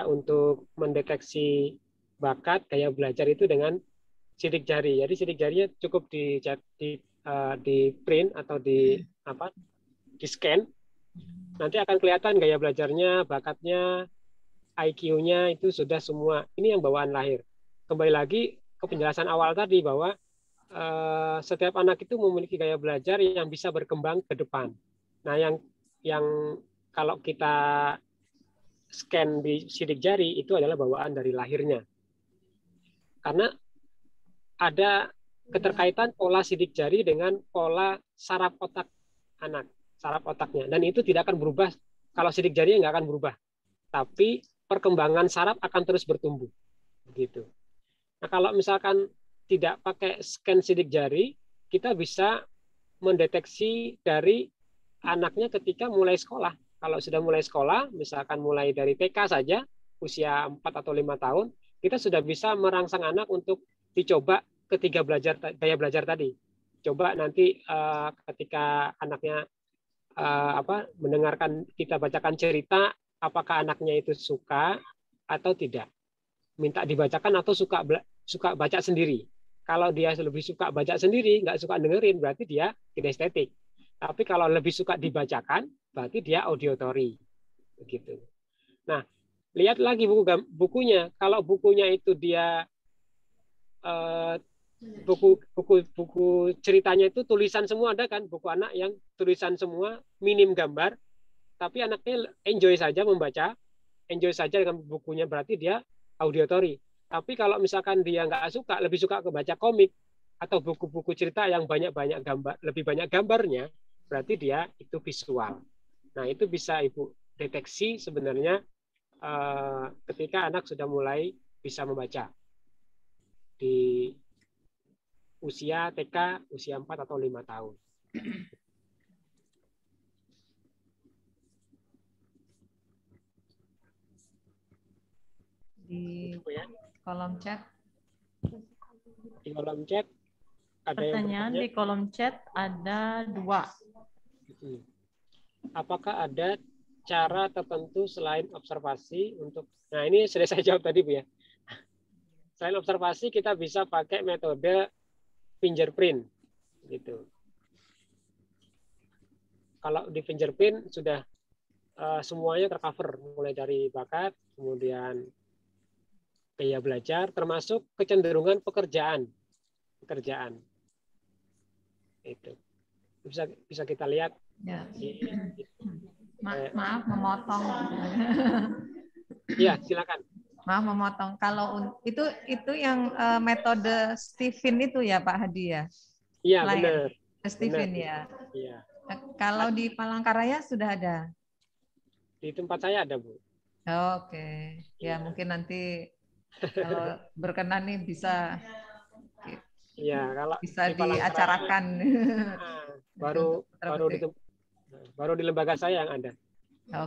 untuk mendeteksi bakat gaya belajar itu dengan sidik jari. Jadi sidik jarinya cukup di print atau di scan. Nanti akan kelihatan gaya belajarnya, bakatnya, IQ-nya itu sudah semua. Ini yang bawaan lahir. Kembali lagi ke penjelasan awal tadi bahwa setiap anak itu memiliki gaya belajar yang bisa berkembang ke depan. Nah, yang kalau kita scan di sidik jari itu adalah bawaan dari lahirnya. Karena ada keterkaitan pola sidik jari dengan pola saraf otak anak, saraf otaknya. Dan itu tidak akan berubah, kalau sidik jarinya nggak akan berubah. Tapi perkembangan saraf akan terus bertumbuh. Begitu. Nah, kalau misalkan tidak pakai scan sidik jari, kita bisa mendeteksi dari anaknya ketika mulai sekolah. Kalau sudah mulai sekolah, misalkan mulai dari TK saja, usia 4 atau 5 tahun, kita sudah bisa merangsang anak untuk dicoba ketiga gaya belajar tadi. coba nanti ketika anaknya mendengarkan kita bacakan cerita, apakah anaknya itu suka atau tidak, minta dibacakan atau suka baca sendiri. Kalau dia lebih suka baca sendiri, nggak suka dengerin, berarti dia kinestetik. Tapi kalau lebih suka dibacakan, berarti dia auditory. Begitu. Nah, lihat lagi bukunya. Kalau bukunya itu dia buku ceritanya itu tulisan semua, ada kan buku anak yang tulisan semua, minim gambar, tapi anaknya enjoy saja membaca, enjoy saja dengan bukunya, berarti dia auditory. Tapi kalau misalkan dia nggak suka, lebih suka baca komik atau buku-buku cerita yang banyak-banyak gambar, lebih banyak gambarnya, berarti dia itu visual. Nah, itu bisa Ibu deteksi sebenarnya ketika anak sudah mulai bisa membaca di usia TK, usia 4 atau 5 tahun. Di kolom chat. Di kolom chat ada pertanyaan di kolom chat ada 2. Apakah ada cara tertentu selain observasi untuk, nah ini sudah saya jawab tadi Bu ya. Selain observasi kita bisa pakai metode fingerprint gitu. Kalau di fingerprint sudah semuanya tercover, mulai dari bakat, kemudian gaya belajar, termasuk kecenderungan pekerjaan. Itu bisa kita lihat. Ya. Maaf memotong. Iya, silakan. Maaf memotong. Kalau itu yang metode Stephen itu ya Pak Hadi ya? Iya, benar. Stephen ya. Iya. Kalau di Palangkaraya sudah ada? Di tempat saya ada, Bu. Oke. Ya, mungkin nanti kalau berkenan nih bisa kalau bisa diacarakan. Baru di lembaga saya yang ada.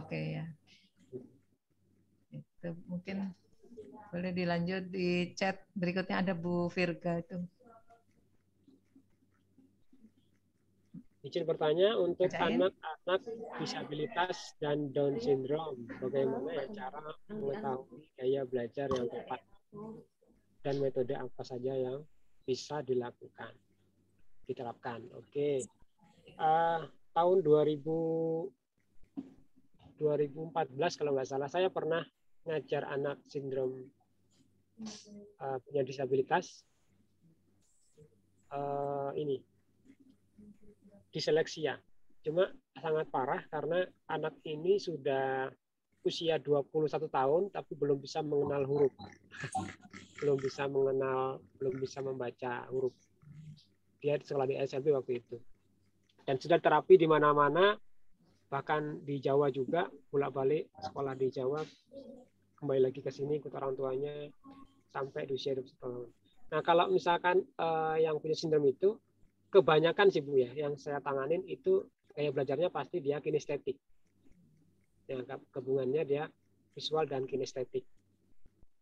Oke ya. Itu mungkin boleh dilanjut di chat berikutnya, ada Bu Virga itu. Izin bertanya, untuk anak-anak disabilitas dan Down syndrome, bagaimana ya cara mengetahui gaya belajar yang tepat dan metode apa saja yang bisa diterapkan? Oke. Tahun 2014 kalau nggak salah, saya pernah ngajar anak sindrom punya disabilitas ini diseleksia. Cuma sangat parah karena anak ini sudah usia 21 tahun tapi belum bisa mengenal huruf. belum bisa membaca huruf. Dia sekolah di SMP waktu itu. Dan sudah terapi di mana-mana, bahkan di Jawa juga, bolak-balik sekolah di Jawa, kembali lagi ke sini ikut orang tuanya sampai di usia 21 tahun. Nah, kalau misalkan yang punya sindrom itu, kebanyakan sih Bu ya, yang saya tanganin itu gaya belajarnya pasti dia kinestetik. Yang gabungannya dia visual dan kinestetik.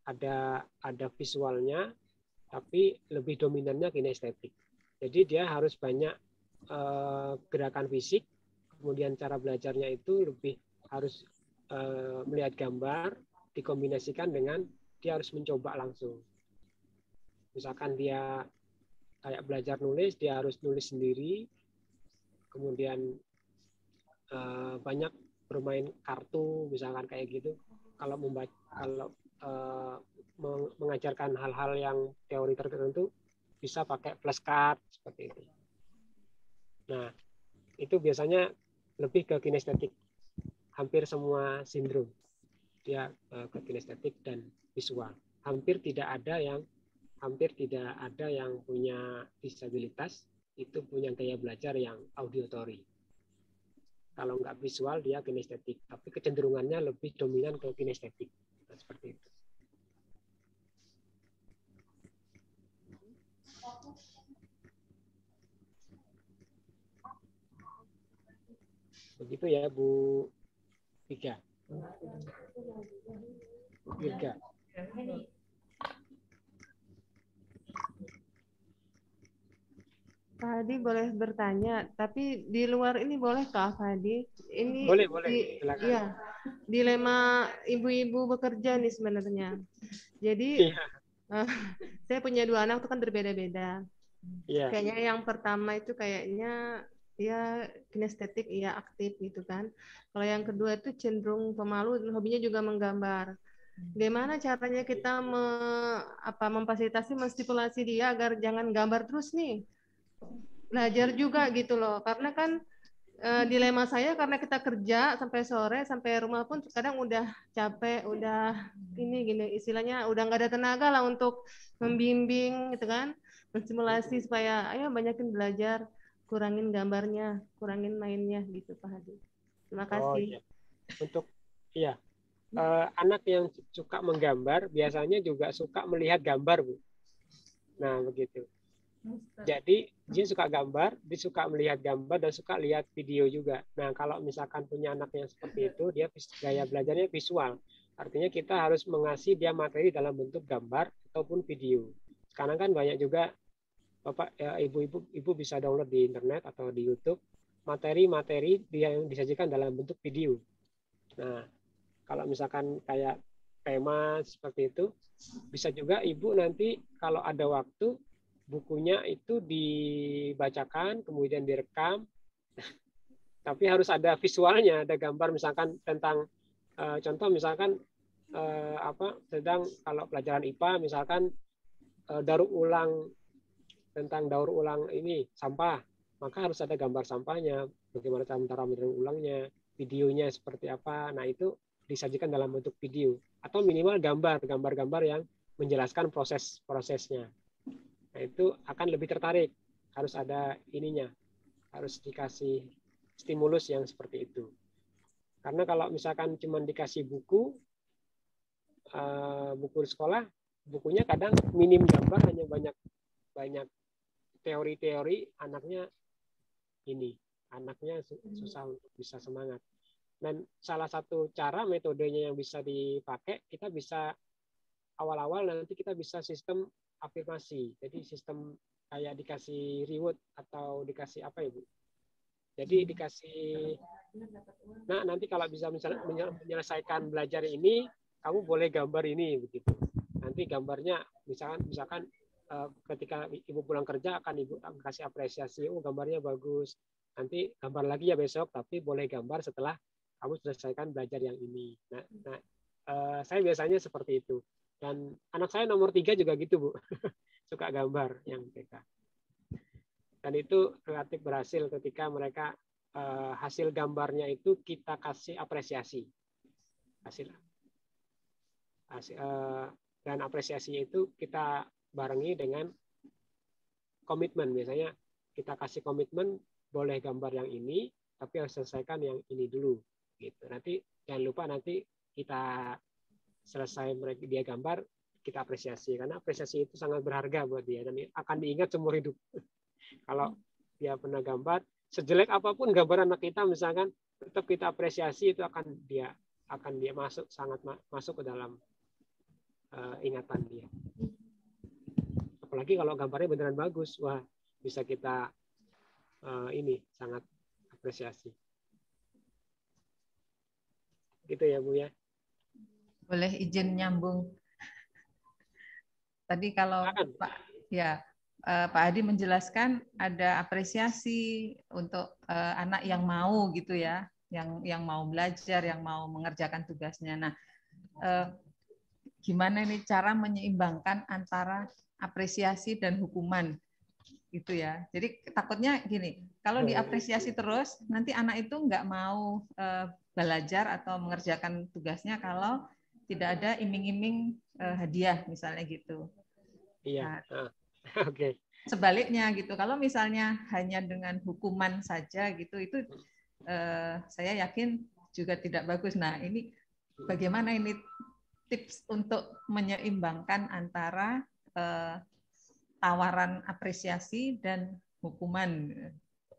Ada visualnya, tapi lebih dominannya kinestetik. Jadi dia harus banyak gerakan fisik, kemudian cara belajarnya itu lebih harus melihat gambar, dikombinasikan dengan dia harus mencoba langsung. Misalkan dia kayak belajar nulis, dia harus nulis sendiri, kemudian banyak bermain kartu, misalkan kayak gitu. Kalau mengajarkan hal-hal yang teori tertentu, bisa pakai flashcard seperti itu. Nah, itu biasanya lebih ke kinestetik. Hampir semua sindrom dia ke kinestetik dan visual. Hampir tidak ada yang punya disabilitas itu punya gaya belajar yang auditory. Kalau nggak visual dia kinestetik, tapi kecenderungannya lebih dominan ke kinestetik. Nah, seperti itu. Begitu ya Bu Vika. Virga. Pak Hadi boleh bertanya, tapi di luar ini boleh Kak Hadi? Ini Boleh, silakan. iya, dilema ibu-ibu bekerja nih sebenarnya. Jadi Iya, saya punya 2 anak tuh kan berbeda-beda. iya. Kayaknya yang pertama itu kayaknya ya kinestetik, iya aktif gitu kan. Kalau yang kedua itu cenderung pemalu, hobinya juga menggambar. Gimana caranya kita memfasilitasi, menstimulasi dia agar jangan gambar terus nih, belajar juga gitu loh. Karena kan dilema saya karena kita kerja sampai sore, sampai rumah pun kadang udah capek, udah ini gini istilahnya udah nggak ada tenaga lah untuk membimbing gitu kan, menstimulasi supaya ayo banyakin belajar, kurangin gambarnya, kurangin mainnya gitu Pak Hadi. Terima Oh kasih. iya. Untuk iya, anak yang suka menggambar biasanya juga suka melihat gambar, Bu. Nah, begitu. Jadi dia suka gambar, dia suka melihat gambar dan suka lihat video juga. Nah, kalau misalkan punya anak yang seperti itu, dia gaya belajarnya visual. Artinya kita harus mengasih dia materi dalam bentuk gambar ataupun video. Sekarang kan banyak juga Bapak ya, ibu bisa download di internet atau di YouTube materi-materi yang disajikan dalam bentuk video. Nah, kalau misalkan kayak tema seperti itu, bisa juga ibu nanti kalau ada waktu bukunya itu dibacakan, kemudian direkam, tapi harus ada visualnya, ada gambar misalkan tentang contoh misalkan sedang kalau pelajaran IPA misalkan daur ulang tentang daur ulang ini sampah, maka harus ada gambar sampahnya, bagaimana cara mendaur ulangnya, videonya seperti apa. Nah, itu disajikan dalam bentuk video atau minimal gambar-gambar yang menjelaskan prosesnya. Nah, itu akan lebih tertarik. Harus ada ininya, harus dikasih stimulus yang seperti itu. Karena kalau misalkan cuma dikasih buku sekolah, bukunya kadang minim gambar, hanya banyak teori-teori, anaknya susah untuk bisa semangat. Dan salah satu cara metodenya yang bisa dipakai, kita bisa awal-awal nanti kita bisa sistem afirmasi. Jadi sistem kayak dikasih reward atau dikasih apa ya Bu? Jadi dikasih, nah nanti kalau bisa menyelesaikan belajar ini, kamu boleh gambar ini begitu. Nanti gambarnya misalkan ketika ibu pulang kerja akan ibu kasih apresiasi, oh gambarnya bagus. Nanti gambar lagi ya besok, tapi boleh gambar setelah kamu selesaikan belajar yang ini. Nah saya biasanya seperti itu. Dan anak saya nomor 3 juga gitu, Bu. Suka gambar yang TK. Dan itu relatif berhasil ketika mereka hasil gambarnya itu kita kasih apresiasi. Dan apresiasinya itu kita barengi dengan komitmen. Biasanya kita kasih komitmen boleh gambar yang ini, tapi harus selesaikan yang ini dulu. Gitu. Nanti jangan lupa nanti kita selesai dia gambar, kita apresiasi. Karena apresiasi itu sangat berharga buat dia dan akan diingat seumur hidup. Kalau dia pernah gambar, sejelek apapun gambar anak kita misalkan, tetap kita apresiasi, itu akan dia sangat masuk ke dalam ingatan dia. Apalagi kalau gambarnya beneran bagus, wah bisa kita sangat apresiasi. Gitu ya Bu ya. Boleh izin nyambung. Tadi kalau Pak Hadi menjelaskan ada apresiasi untuk anak yang mau gitu ya, yang mau belajar, yang mau mengerjakan tugasnya. Nah, gimana ini cara menyeimbangkan antara apresiasi dan hukuman gitu ya. Jadi takutnya gini, kalau diapresiasi terus nanti anak itu nggak mau belajar atau mengerjakan tugasnya kalau tidak ada iming-iming hadiah misalnya gitu. Iya. Nah, Oke. Sebaliknya gitu, kalau misalnya hanya dengan hukuman saja gitu, itu saya yakin juga tidak bagus. Nah, ini bagaimana ini tips untuk menyeimbangkan antara tawaran apresiasi dan hukuman?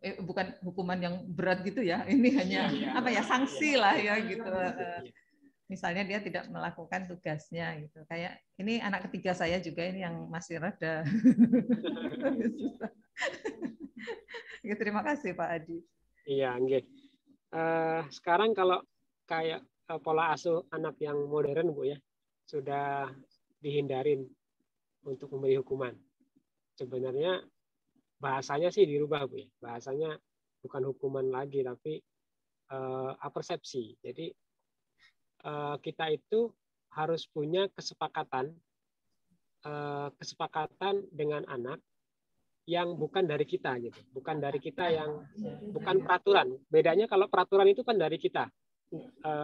Bukan hukuman yang berat gitu ya, ini hanya sanksi lah ya gitu. Misalnya dia tidak melakukan tugasnya gitu. Kayak ini anak ketiga saya juga ini yang masih rada Terima kasih Pak Adi. Iya, nggih. Sekarang kalau kayak pola asuh anak yang modern Bu ya, sudah dihindarin untuk memberi hukuman. Sebenarnya bahasanya sih dirubah Bu ya. Bahasanya bukan hukuman lagi tapi apersepsi. Jadi kita itu harus punya kesepakatan dengan anak yang bukan dari kita gitu, bukan dari kita, yang bukan peraturan. Bedanya kalau peraturan itu kan dari kita.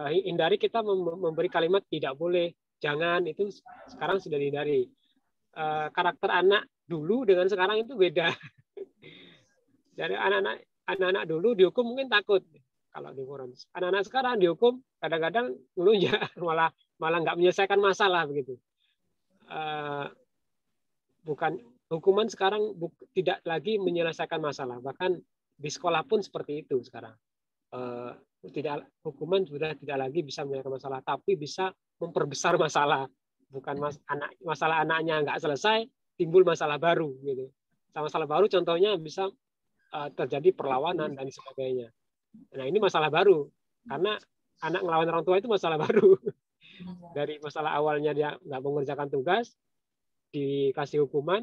Hindari kita memberi kalimat tidak boleh, jangan, itu sekarang sudah dihindari. Karakter anak dulu dengan sekarang itu beda. Jadi anak-anak dulu dihukum mungkin takut kalau di Quran. Anak-anak sekarang dihukum kadang-kadang ngelunjak, malah nggak menyelesaikan masalah begitu. Bukan hukuman sekarang tidak lagi menyelesaikan masalah, bahkan di sekolah pun seperti itu sekarang. Hukuman sudah tidak lagi bisa menyelesaikan masalah, tapi bisa memperbesar masalah. Bukan masalah anaknya nggak selesai, timbul masalah baru gitu. Masalah baru contohnya bisa terjadi perlawanan dan sebagainya. Nah ini masalah baru karena anak ngelawan orang tua itu masalah baru. Dari masalah awalnya dia nggak mengerjakan tugas, dikasih hukuman,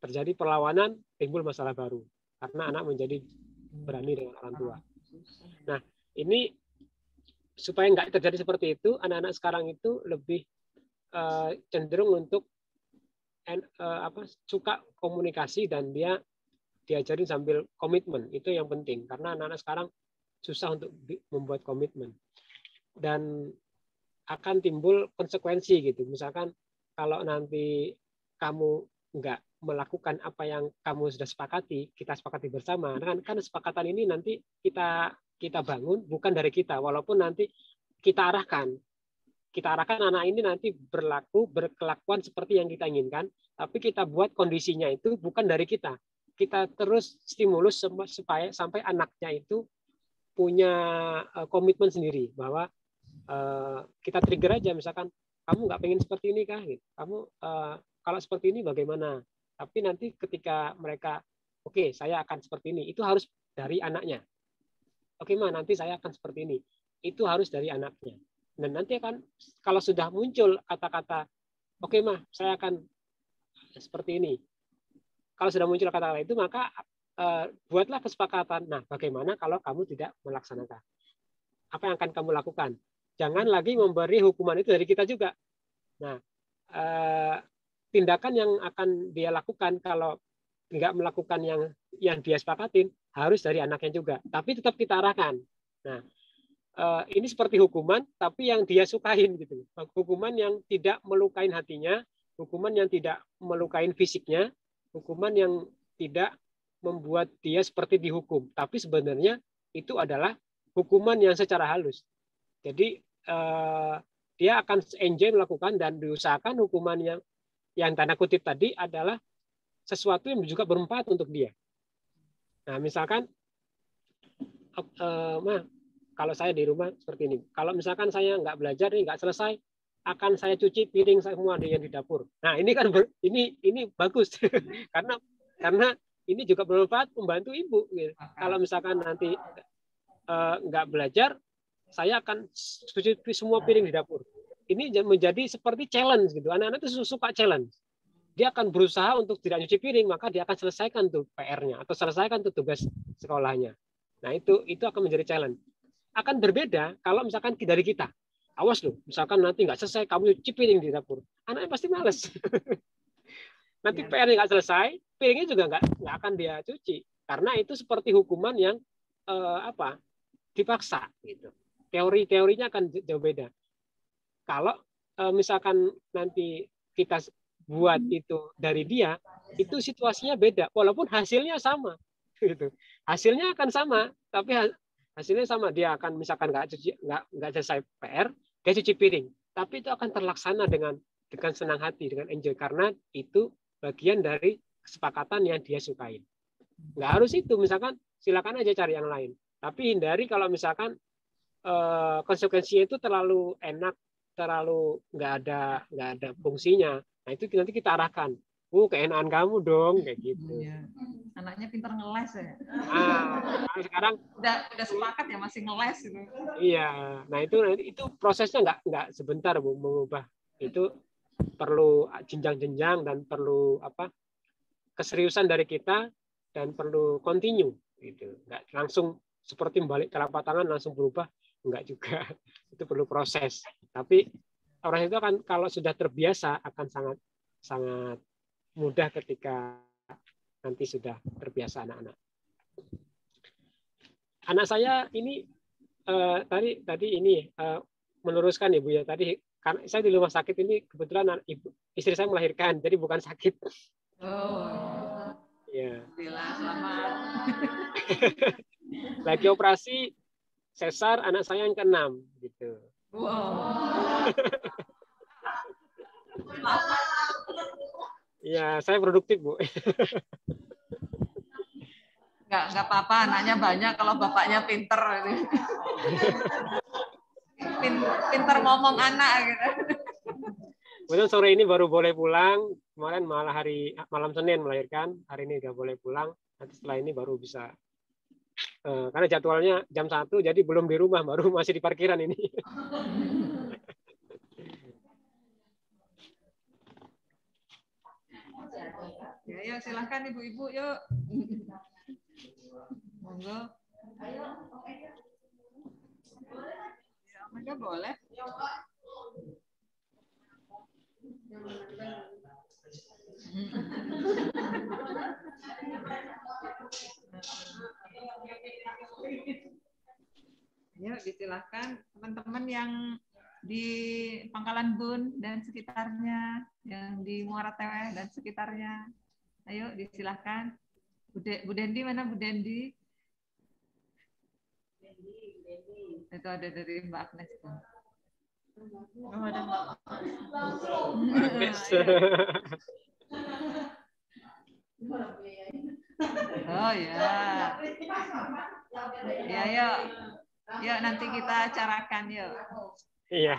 terjadi perlawanan, timbul masalah baru karena anak menjadi berani dengan orang tua. Nah ini supaya nggak terjadi seperti itu, anak-anak sekarang itu lebih cenderung untuk suka komunikasi dan dia diajarin sambil komitmen. Itu yang penting karena anak-anak sekarang susah untuk membuat komitmen dan akan timbul konsekuensi gitu. Misalkan kalau nanti kamu nggak melakukan apa yang kamu sudah sepakati, kita sepakati bersama, kan kesepakatan ini nanti kita bangun bukan dari kita, walaupun nanti kita arahkan anak ini nanti berkelakuan seperti yang kita inginkan, tapi kita buat kondisinya itu bukan dari kita. Kita terus stimulus supaya sampai anaknya itu punya komitmen sendiri bahwa kita trigger aja, misalkan kamu nggak pengen seperti ini kah? Kamu kalau seperti ini bagaimana? Tapi nanti ketika mereka oke, saya akan seperti ini, itu harus dari anaknya. Oke Ma, nanti saya akan seperti ini. Itu harus dari anaknya. Dan nanti akan kalau sudah muncul kata-kata oke Ma, saya akan seperti ini. Kalau sudah muncul kata-kata itu, maka buatlah kesepakatan. Nah, bagaimana kalau kamu tidak melaksanakan? Apa yang akan kamu lakukan? Jangan lagi memberi hukuman itu dari kita juga. Nah, tindakan yang akan dia lakukan kalau nggak melakukan yang dia sepakatin harus dari anaknya juga. Tapi tetap kita arahkan. Nah, ini seperti hukuman, tapi yang dia sukain gitu. Hukuman yang tidak melukain hatinya, hukuman yang tidak melukain fisiknya, hukuman yang tidak membuat dia seperti dihukum. Tapi sebenarnya itu adalah hukuman yang secara halus. Jadi dia akan enjoy melakukan dan diusahakan hukuman yang tanda kutip tadi adalah sesuatu yang juga bermanfaat untuk dia. Nah, misalkan, kalau saya di rumah seperti ini, kalau misalkan saya nggak belajar nih, nggak selesai, akan saya cuci piring semua yang di dapur. Nah, ini kan ini bagus karena ini juga bermanfaat membantu ibu. Gitu. Kalau misalkan nanti nggak belajar, saya akan cuci semua piring di dapur. Ini menjadi seperti challenge gitu. Anak-anak itu suka challenge. Dia akan berusaha untuk tidak cuci piring, maka dia akan selesaikan tuh PR-nya atau selesaikan tuh tugas sekolahnya. Nah, itu akan menjadi challenge. Akan berbeda kalau misalkan dari kita. Awas loh, misalkan nanti nggak selesai, kamu cuci piring di dapur. Anaknya pasti males. Nanti PR-nya nggak selesai, piringnya juga nggak akan dia cuci. Karena itu seperti hukuman yang dipaksa. Gitu. Teorinya akan jauh beda. Kalau misalkan nanti kita buat itu dari dia, itu situasinya beda, walaupun hasilnya sama. Gitu. Hasilnya akan sama, tapi hasilnya sama. Dia akan misalkan nggak selesai PR, dia cuci piring, tapi itu akan terlaksana dengan senang hati, dengan enjoy, karena itu bagian dari kesepakatan yang dia sukain. Nggak harus itu, misalkan silakan aja cari yang lain, tapi hindari kalau misalkan konsekuensinya itu terlalu enak, terlalu nggak ada fungsinya. Nah itu nanti kita arahkan, keenaan kamu dong, kayak gitu. Anaknya pinter ngeles ya. Sekarang Udah sepakat ya masih ngeles gitu. iya. Nah, itu prosesnya nggak sebentar, Bu, mengubah. Itu perlu jenjang-jenjang dan perlu keseriusan dari kita dan perlu continue gitu. Nggak langsung seperti balik telapak tangan langsung berubah, nggak juga. Itu perlu proses. Tapi orang itu akan kalau sudah terbiasa akan sangat sangat mudah ketika nanti sudah terbiasa anak-anak. Anak saya ini tadi ini meluruskan Ibu ya, tadi karena saya di rumah sakit ini kebetulan istri saya melahirkan, jadi bukan sakit. Oh. Ya. Alhamdulillah, selamat. Lagi operasi sesar anak saya yang ke-6 gitu. Wow. Ya, saya produktif, Bu. Nggak apa-apa, anaknya banyak kalau bapaknya pinter. Pinter ngomong anak gitu. Kemudian sore ini baru boleh pulang. Kemarin malah malam Senin melahirkan. Hari ini udah boleh pulang. Nanti setelah ini baru bisa. Karena jadwalnya jam 1, jadi belum di rumah, baru masih di parkiran ini. Ya, silahkan ibu-ibu, yuk. Monggo. Ya, monggo boleh. Yuk, disilahkan teman-teman yang di Pangkalan Bun dan sekitarnya, yang di Muara Teweh dan sekitarnya. Ayo, disilahkan. Bu Dendi, mana Bu Dendi? Itu ada dari Mbak Agnes. Oh, ada Mbak. Oh ya. Ya, yuk. Yuk, nanti kita acarakan yuk. Iya.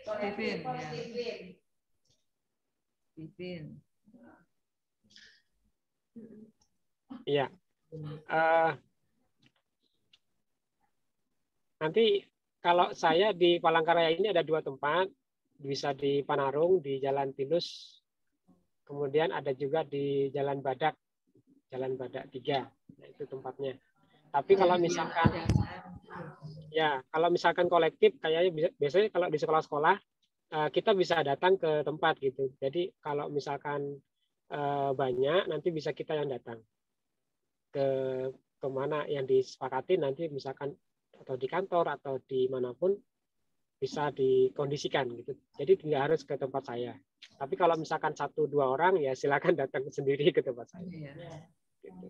Steven, ya. Steven. Iya. Nanti kalau saya di Palangkaraya ini ada 2 tempat, bisa di Panarung di Jalan Pinus, kemudian ada juga di Jalan Badak 3. Nah, itu tempatnya. Tapi kalau misalkan kolektif kayaknya biasanya kalau di sekolah-sekolah kita bisa datang ke tempat gitu. Jadi kalau misalkan banyak nanti bisa kita yang datang ke kemana yang disepakati, nanti misalkan atau di kantor atau di manapun bisa dikondisikan gitu. Jadi tidak harus ke tempat saya. Tapi kalau misalkan 1-2 orang ya silakan datang sendiri ke tempat saya. Iya. Gitu.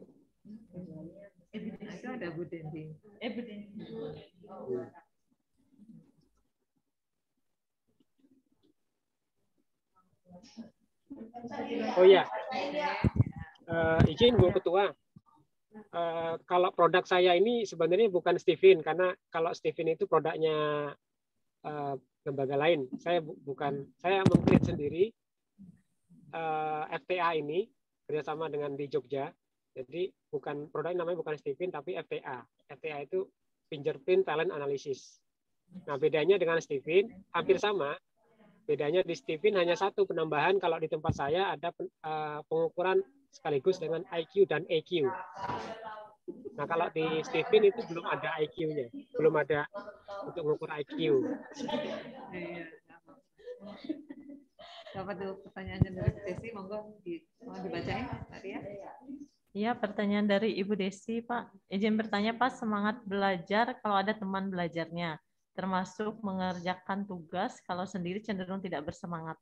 Itu ada Bu Dendi. Bu Dendi. Oh iya, izin Bu Ketua. Kalau produk saya ini sebenarnya bukan Steven, karena kalau Steven itu produknya lembaga lain. Saya meng-create sendiri FTA ini kerjasama dengan di Jogja. Jadi produknya namanya bukan Steven tapi FTA. FTA itu Fingerprint Talent Analysis. Nah, bedanya dengan Steven hampir sama. Bedanya di Steven hanya satu penambahan, kalau di tempat saya ada pengukuran sekaligus dengan IQ dan EQ. Nah, kalau di Steven itu belum ada IQ-nya, belum ada untuk mengukur IQ. Dapat tuh pertanyaannya dari Desi, monggo dibacain tadi ya. Iya, pertanyaan dari Ibu Desi, Pak. Izin bertanya, Pak, semangat belajar kalau ada teman belajarnya, termasuk mengerjakan tugas kalau sendiri cenderung tidak bersemangat.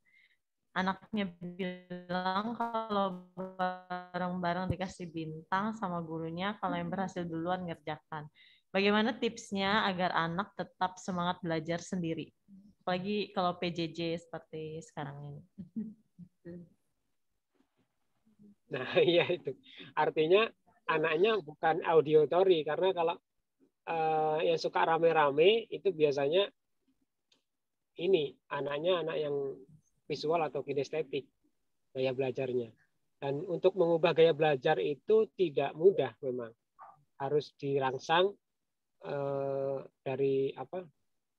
Anaknya bilang kalau bareng-bareng dikasih bintang sama gurunya, kalau yang berhasil duluan ngerjakan. Bagaimana tipsnya agar anak tetap semangat belajar sendiri? Apalagi kalau PJJ seperti sekarang ini. Nah, iya itu. Artinya anaknya bukan auditori, karena kalau yang suka rame-rame itu biasanya ini anaknya anak yang visual atau kinestetik gaya belajarnya. Dan untuk mengubah gaya belajar itu tidak mudah memang. Harus dirangsang dari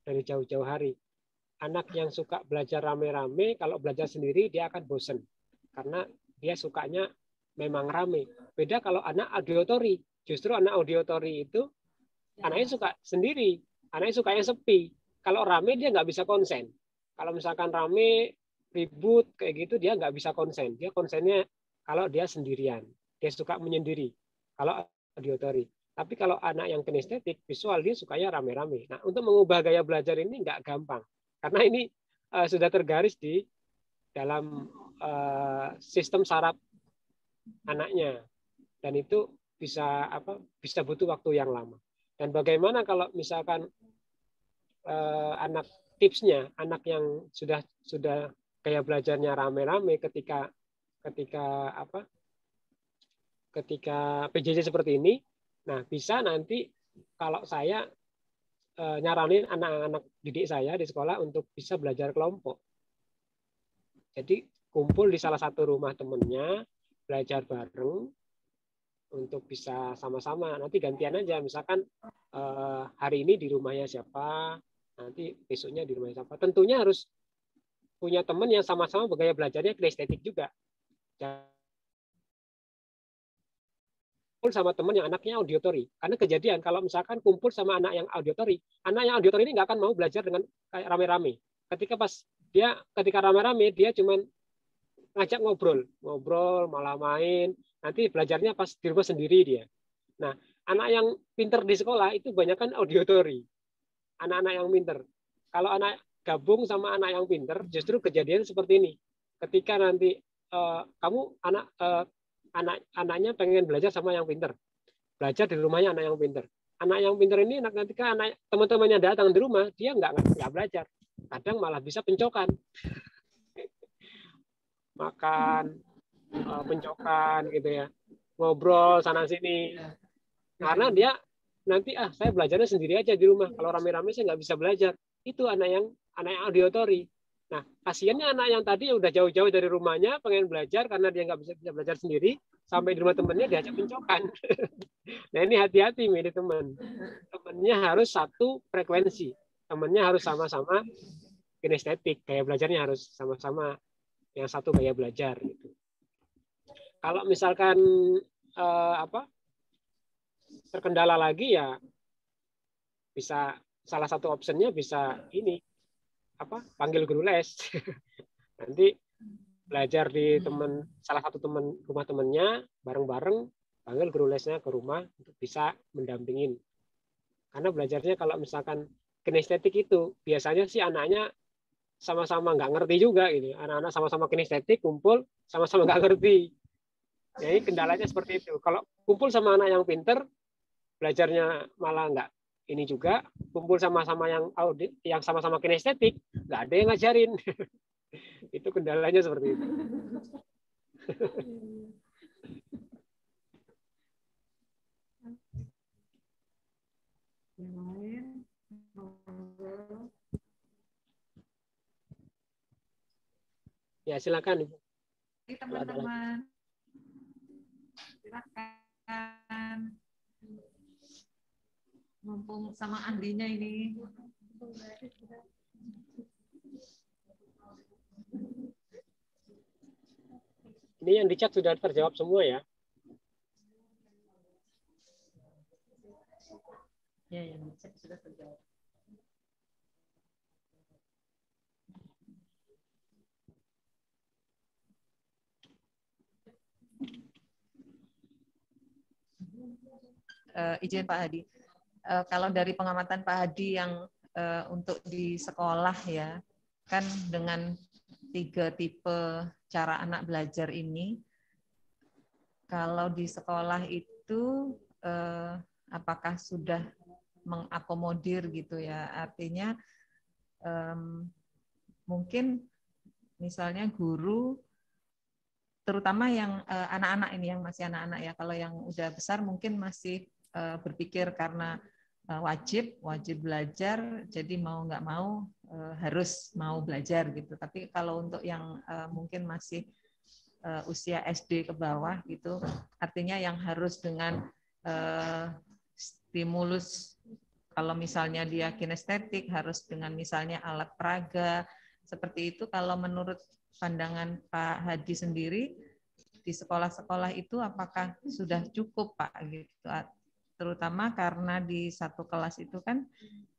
jauh-jauh hari. Anak yang suka belajar rame-rame, kalau belajar sendiri dia akan bosen. Karena dia sukanya memang rame. Beda kalau anak audiotori. Justru anak audiotori itu anaknya suka sendiri. Anaknya sukanya sepi. Kalau rame dia nggak bisa konsen. Kalau misalkan rame, ribut, kayak gitu, dia nggak bisa konsen. Dia konsennya kalau dia sendirian. Dia suka menyendiri. Kalau auditory. Tapi kalau anak yang kinestetik, visual, dia sukanya rame-rame. Nah, untuk mengubah gaya belajar ini nggak gampang. Karena ini sudah tergaris di dalam sistem saraf anaknya. Dan itu bisa butuh waktu yang lama. Dan bagaimana kalau misalkan anak tipsnya, anak yang sudah gaya belajarnya rame-rame ketika PJJ seperti ini, nah bisa nanti kalau saya nyaranin anak-anak didik saya di sekolah untuk bisa belajar kelompok. Jadi kumpul di salah satu rumah temennya, belajar bareng untuk bisa sama-sama. Nanti gantian aja, misalkan hari ini di rumahnya siapa, nanti besoknya di rumahnya siapa. Tentunya harus punya teman yang sama-sama bergaya belajarnya kinestetik juga. Kumpul sama teman yang anaknya auditory. Karena kejadian kalau misalkan kumpul sama anak yang auditory ini nggak akan mau belajar dengan kayak rame-rame. Ketika rame-rame dia cuman ngajak ngobrol, malah main. Nanti belajarnya pas di rumah sendiri dia. Nah, anak yang pinter di sekolah itu banyak kan auditory. Anak-anak yang pinter. Kalau anak gabung sama anak yang pinter, justru kejadian seperti ini. Ketika nanti anaknya pengen belajar sama yang pinter, belajar di rumahnya anak yang pinter. Anak yang pinter ini ketika anak teman-temannya datang di rumah, dia nggak belajar. Kadang malah bisa pencokan, makan, pencokan gitu ya, ngobrol sana sini. Karena dia nanti saya belajarnya sendiri aja di rumah. Kalau rame-rame saya nggak bisa belajar. Itu anak yang auditory. Nah, kasihannya anak yang tadi udah jauh-jauh dari rumahnya pengen belajar karena dia nggak bisa belajar sendiri, sampai di rumah temennya diajak pencokan. Nah, ini hati-hati milih teman. Temennya harus satu frekuensi. Temennya harus sama-sama kinestetik, gaya belajarnya harus sama-sama yang satu gaya belajar gitu. Kalau misalkan terkendala lagi ya bisa salah satu optionnya bisa ini panggil guru les. Nanti belajar di salah satu rumah temennya bareng-bareng, panggil guru lesnya ke rumah untuk bisa mendampingin. Karena belajarnya kalau misalkan kinestetik itu biasanya sih anaknya sama-sama nggak ngerti juga gitu. Anak-anak sama-sama kinestetik kumpul sama-sama nggak ngerti. Jadi kendalanya seperti itu. Kalau kumpul sama anak yang pinter, belajarnya malah nggak ini juga, kumpul sama-sama yang sama-sama kinestetik, nggak ada yang ngajarin. Itu kendalanya seperti itu. Ya silakan Ibu. Teman-teman, silakan. Mumpung sama Andinya ini. Ini yang di chat sudah terjawab semua ya? Ya, yang di chat sudah terjawab. Izin Pak Hadi. Kalau dari pengamatan Pak Hadi yang untuk di sekolah ya, kan dengan 3 tipe cara anak belajar ini, kalau di sekolah itu apakah sudah mengakomodir gitu ya? Artinya mungkin misalnya guru, terutama yang anak-anak ini, yang masih anak-anak ya, kalau yang udah besar mungkin masih berpikir karena wajib belajar, jadi mau nggak mau harus mau belajar gitu. Tapi kalau untuk yang mungkin masih usia SD ke bawah gitu. Artinya yang harus dengan stimulus, kalau misalnya dia kinestetik harus dengan misalnya alat peraga seperti itu. Kalau menurut pandangan Pak Hadi sendiri di sekolah-sekolah itu apakah sudah cukup Pak gitu? Terutama karena di satu kelas itu kan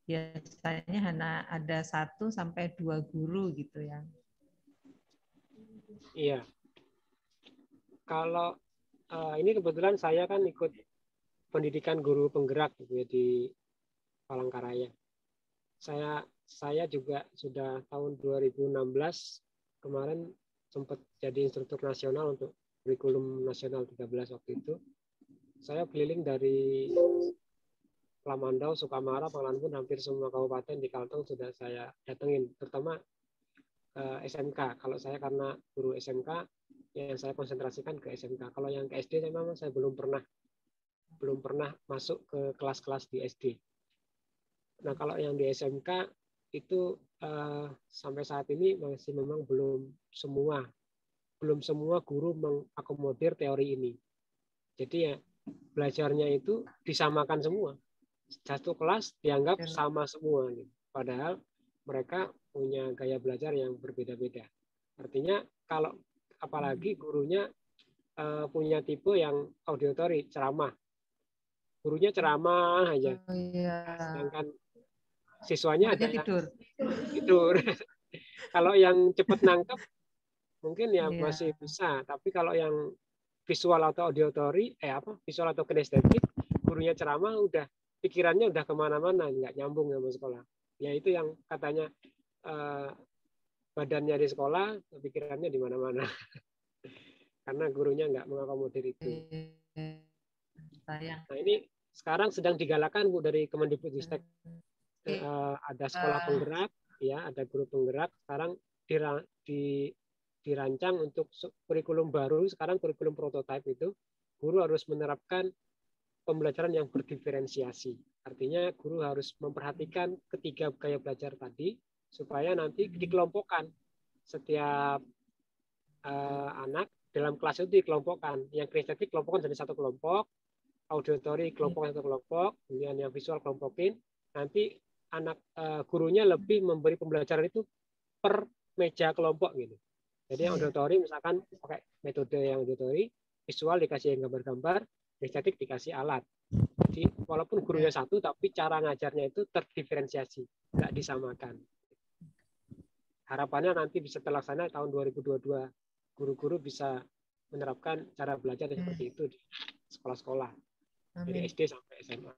biasanya hanya ada 1 sampai 2 guru gitu ya. Iya. Kalau ini kebetulan saya kan ikut pendidikan guru penggerak gitu ya, di Palangkaraya. Saya juga sudah tahun 2016 kemarin sempat jadi instruktur nasional untuk kurikulum nasional 13 waktu itu. Saya keliling dari Lamandau, Sukamara, Panglanbun, hampir semua kabupaten di Kalteng sudah saya datengin, terutama SMK. Kalau saya karena guru SMK, yang saya konsentrasikan ke SMK. Kalau yang ke SD memang saya belum pernah masuk ke kelas-kelas di SD. Nah, kalau yang di SMK itu sampai saat ini masih memang belum semua guru mengakomodir teori ini. Jadi ya belajarnya itu disamakan semua. Satu kelas dianggap sama semua. Padahal mereka punya gaya belajar yang berbeda-beda. Artinya kalau apalagi gurunya punya tipe yang auditory, ceramah. Gurunya ceramah aja. Sedangkan siswanya ada yang tidur. Kalau yang cepat nangkep mungkin ya masih bisa, tapi kalau yang visual atau auditory, visual atau kinestetik, gurunya ceramah udah pikirannya udah kemana-mana, nggak nyambung sama sekolah. Ya itu yang katanya badannya di sekolah, pikirannya di mana-mana. Karena gurunya nggak mengakomodir itu. Nah ini sekarang sedang digalakan Bu dari Kemendikbudristek. Ada sekolah penggerak, ya ada guru penggerak. Sekarang dirancang untuk kurikulum baru. Sekarang kurikulum prototipe itu guru harus menerapkan pembelajaran yang berdiferensiasi. Artinya guru harus memperhatikan ketiga gaya belajar tadi supaya nanti dikelompokkan. Setiap anak dalam kelas itu dikelompokkan. Yang kinestetik kelompokkan jadi satu kelompok, auditory kelompok satu kelompok, kemudian yang visual kelompokin. Nanti anak gurunya lebih memberi pembelajaran itu per meja kelompok gitu. Jadi yang auditory misalkan pakai metode yang auditory, visual dikasih gambar-gambar, kinestetik dikasih alat. Jadi walaupun gurunya satu, tapi cara ngajarnya itu terdiferensiasi, nggak disamakan. Harapannya nanti bisa terlaksana tahun 2022, guru-guru bisa menerapkan cara belajar seperti itu di sekolah-sekolah, dari SD sampai SMA.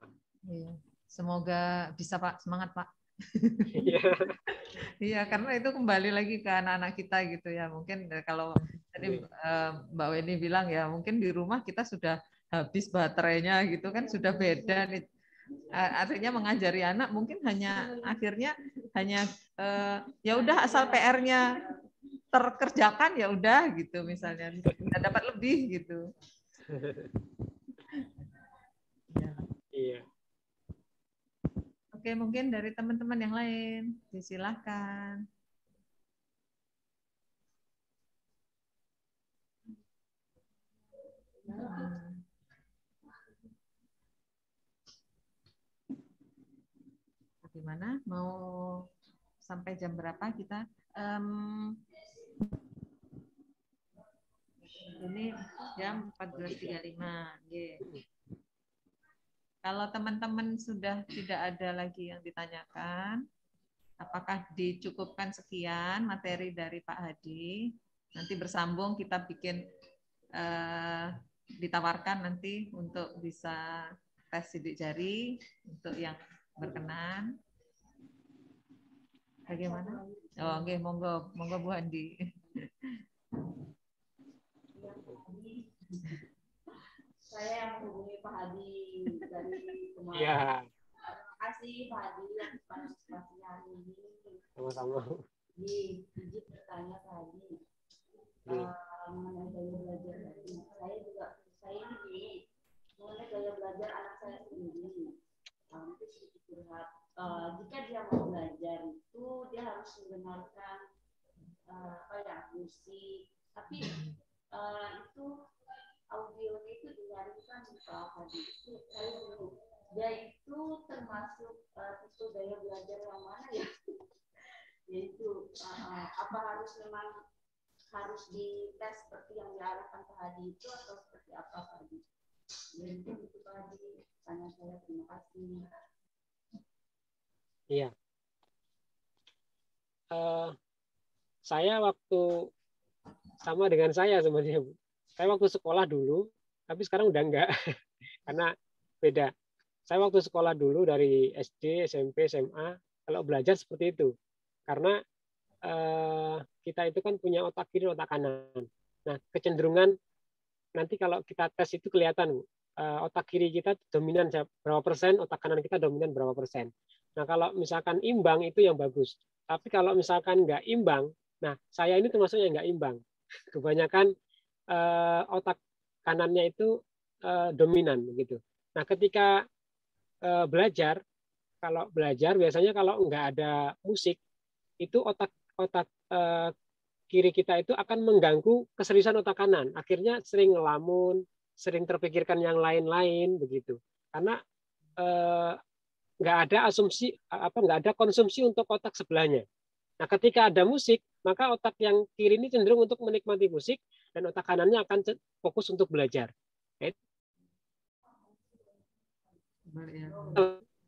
Semoga bisa Pak, semangat Pak. Iya. Iya, karena itu kembali lagi ke anak-anak kita gitu ya. Mungkin kalau tadi Mbak Weni bilang ya, mungkin di rumah kita sudah habis baterainya gitu kan, sudah beda nih. Artinya mengajari anak mungkin akhirnya hanya ya udah asal PR-nya terkerjakan ya udah gitu misalnya, nggak dapat lebih gitu. Iya. Oke, mungkin dari teman-teman yang lain, disilahkan. Gimana? Mau sampai jam berapa kita? Ini jam 14.35. Kalau teman-teman sudah tidak ada lagi yang ditanyakan, apakah dicukupkan sekian materi dari Pak Hadi? Nanti bersambung kita bikin ditawarkan nanti untuk bisa tes sidik jari untuk yang berkenan. Bagaimana? Oh, oke, monggo Bu Hadi. Saya yang menghubungi Pak Hadi dari kemarin. Iya. Terima kasih Pak Hadi yang partisipasinya hari ini. Sama-sama. Izin bertanya Pak Hadi mengenai gaya belajar tadi. Saya ini mengenai gaya belajar anak saya sendiri. Itu sedikit curhat. Jika dia mau belajar itu dia harus mendengarkan musik. Tapi Pak Hadi. Saya bingung. Dia itu termasuk tipe gaya belajar yang mana ya? Yaitu apa harus dites seperti yang diarahkan Pak Hadi itu atau seperti apa Pak Hadi? Jadi itu Pak Hadi, tanya saya, terima kasih. Iya. Saya waktu sama dengan saya sebenarnya, Bu. Saya waktu sekolah dulu, tapi sekarang udah enggak, karena beda. Saya waktu sekolah dulu dari SD, SMP, SMA, kalau belajar seperti itu. Karena kita itu kan punya otak kiri, otak kanan. Nah, kecenderungan nanti kalau kita tes itu kelihatan, Bu. Otak kiri kita dominan berapa persen, otak kanan kita dominan berapa persen. Nah, kalau misalkan imbang itu yang bagus. Tapi kalau misalkan nggak imbang, nah saya ini termasuk yang nggak imbang. Kebanyakan otak kanannya itu dominan begitu. Nah, ketika belajar, kalau belajar biasanya kalau nggak ada musik, itu otak kiri kita itu akan mengganggu keseriusan otak kanan. Akhirnya sering ngelamun, sering terpikirkan yang lain-lain begitu. Karena nggak ada nggak ada konsumsi untuk otak sebelahnya. Nah, ketika ada musik, maka otak yang kiri ini cenderung untuk menikmati musik dan otak kanannya akan fokus untuk belajar.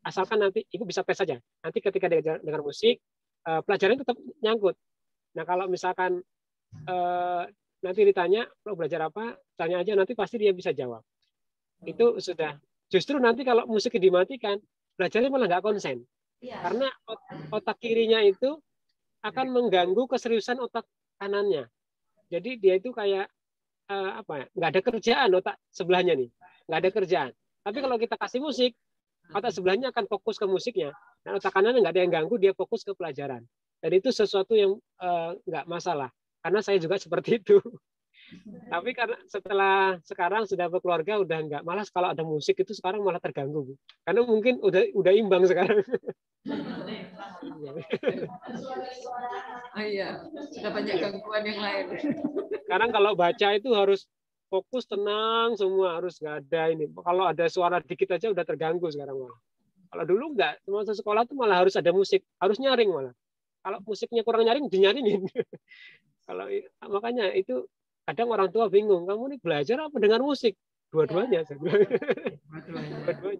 Asalkan nanti ibu bisa tes saja. Nanti ketika dengar musik, pelajaran tetap nyangkut. Nah, kalau misalkan nanti ditanya mau belajar apa, tanya aja, nanti pasti dia bisa jawab. Itu sudah. Justru nanti kalau musiknya dimatikan, belajarnya malah nggak konsen. Karena otak kirinya itu akan mengganggu keseriusan otak kanannya. Jadi dia itu kayak nggak ada kerjaan otak sebelahnya nih, nggak ada kerjaan. Tapi kalau kita kasih musik, otak sebelahnya akan fokus ke musiknya, dan otak kanannya nggak ada yang ganggu, dia fokus ke pelajaran. Dan itu sesuatu yang nggak masalah, karena saya juga seperti itu. Tapi karena setelah sekarang sudah berkeluarga udah nggak, malas kalau ada musik itu sekarang malah terganggu, Bu. Karena mungkin udah imbang sekarang. Oh iya, sudah banyak gangguan yang lain. Sekarang kalau baca itu harus fokus, tenang semua, harus nggak ada ini. Kalau ada suara dikit aja udah terganggu sekarang malah. Kalau dulu nggak, semasa sekolah tuh malah harus ada musik, harus nyaring malah. Kalau musiknya kurang nyaring, dinyaringin. Kalau makanya itu kadang orang tua bingung, kamu ini belajar apa dengar musik? Dua-duanya. Dua-duanya.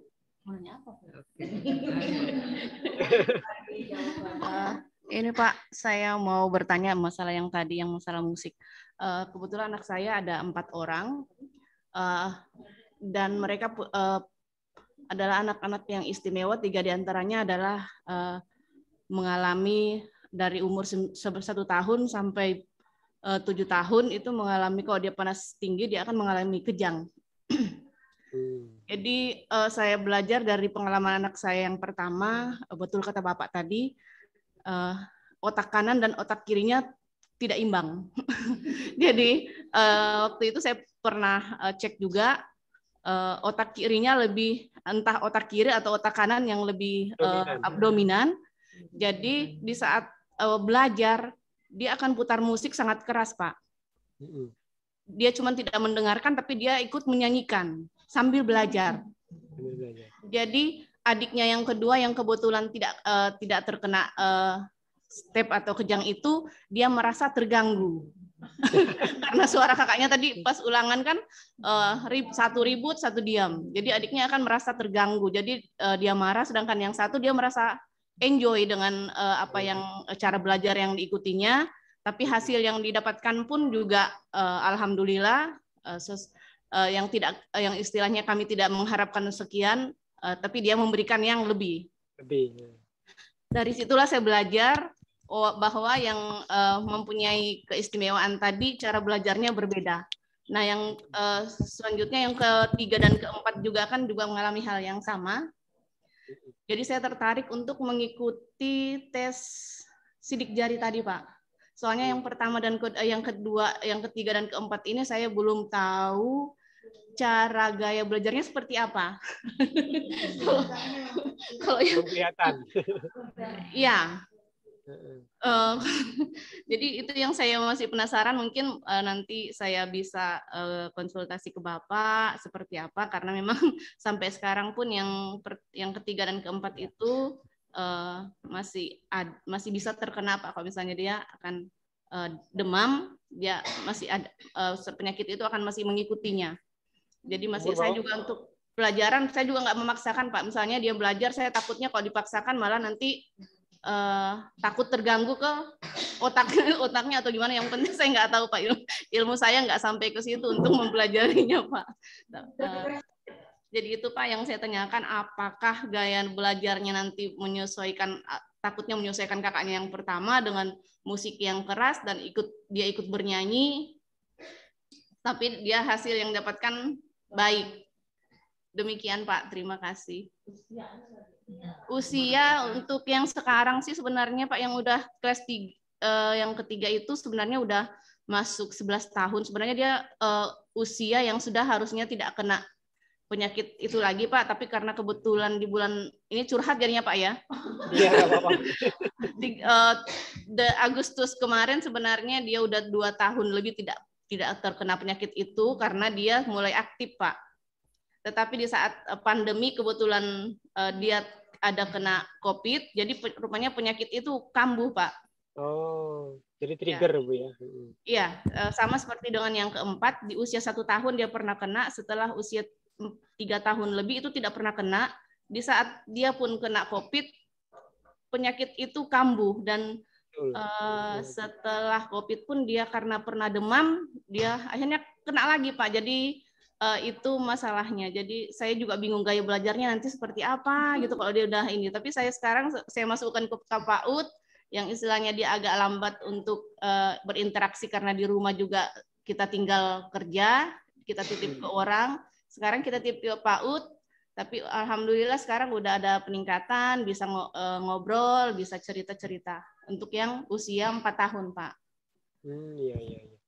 Ini Pak, saya mau bertanya masalah yang tadi, yang masalah musik. Kebetulan anak saya ada 4 orang, dan mereka adalah anak-anak yang istimewa. 3 diantaranya adalah mengalami dari umur 1 tahun sampai 7 tahun itu mengalami, kalau dia panas tinggi dia akan mengalami kejang. Jadi saya belajar dari pengalaman anak saya yang pertama, betul kata Bapak tadi, otak kanan dan otak kirinya tidak imbang. Jadi waktu itu saya pernah cek juga, otak kirinya lebih, entah otak kiri atau otak kanan yang lebih dominan. Jadi di saat belajar, dia akan putar musik sangat keras, Pak. Dia cuma tidak mendengarkan, tapi dia ikut menyanyikan sambil belajar. Jadi adiknya yang kedua yang kebetulan tidak terkena step atau kejang itu, dia merasa terganggu. Karena suara kakaknya tadi pas ulangan kan satu ribut, satu diam. Jadi adiknya akan merasa terganggu. Jadi dia marah, sedangkan yang satu dia merasa enjoy dengan cara belajar yang diikutinya, tapi hasil yang didapatkan pun juga alhamdulillah yang istilahnya kami tidak mengharapkan sekian, tapi dia memberikan yang lebih. Dari situlah saya belajar bahwa yang mempunyai keistimewaan tadi cara belajarnya berbeda. Nah, yang selanjutnya yang ketiga dan keempat juga kan juga mengalami hal yang sama. Jadi saya tertarik untuk mengikuti tes sidik jari tadi, Pak. Soalnya yang pertama dan yang kedua, yang ketiga dan keempat ini saya belum tahu cara gaya belajarnya seperti apa. Kalau yang kelihatan. Iya. Jadi itu yang saya masih penasaran, mungkin nanti saya bisa konsultasi ke Bapak seperti apa, karena memang sampai sekarang pun yang ketiga dan keempat itu masih bisa terkena Pak. Kalau misalnya dia akan demam, dia masih ada penyakit itu akan masih mengikutinya. Jadi masih saya juga untuk pelajaran saya juga nggak memaksakan Pak. Misalnya dia belajar, saya takutnya kalau dipaksakan malah nanti takut terganggu ke otaknya atau gimana. Yang penting saya nggak tahu Pak, ilmu saya nggak sampai ke situ untuk mempelajarinya Pak. Jadi itu Pak yang saya tanyakan, apakah gaya belajarnya nanti takutnya menyesuaikan kakaknya yang pertama dengan musik yang keras dan dia ikut bernyanyi, tapi dia hasil yang dapatkan baik. Demikian Pak, terima kasih. Usia untuk yang sekarang sih sebenarnya Pak, yang udah kelas 3, yang ketiga itu sebenarnya udah masuk 11 tahun. Sebenarnya dia usia yang sudah harusnya tidak kena penyakit itu lagi Pak, tapi karena kebetulan di bulan ini curhat jadinya Pak ya. Iya, nggak apa-apa. Agustus kemarin sebenarnya dia udah 2 tahun lebih tidak terkena penyakit itu karena dia mulai aktif Pak. Tetapi di saat pandemi kebetulan dia ada kena COVID, jadi rupanya penyakit itu kambuh Pak. Oh, jadi trigger ya. Bu ya. Iya, sama seperti dengan yang keempat, di usia 1 tahun dia pernah kena, setelah usia 3 tahun lebih itu tidak pernah kena. Di saat dia pun kena COVID, penyakit itu kambuh dan setelah COVID pun dia karena pernah demam, dia akhirnya kena lagi Pak. Jadi itu masalahnya. Jadi saya juga bingung gaya belajarnya nanti seperti apa gitu kalau dia udah ini. Tapi sekarang saya masukkan ke PAUD yang istilahnya dia agak lambat untuk berinteraksi karena di rumah juga kita tinggal kerja, kita titip ke orang. Sekarang kita titip ke PAUD, tapi alhamdulillah sekarang udah ada peningkatan, bisa ngobrol, bisa cerita-cerita. Untuk yang usia 4 tahun, Pak.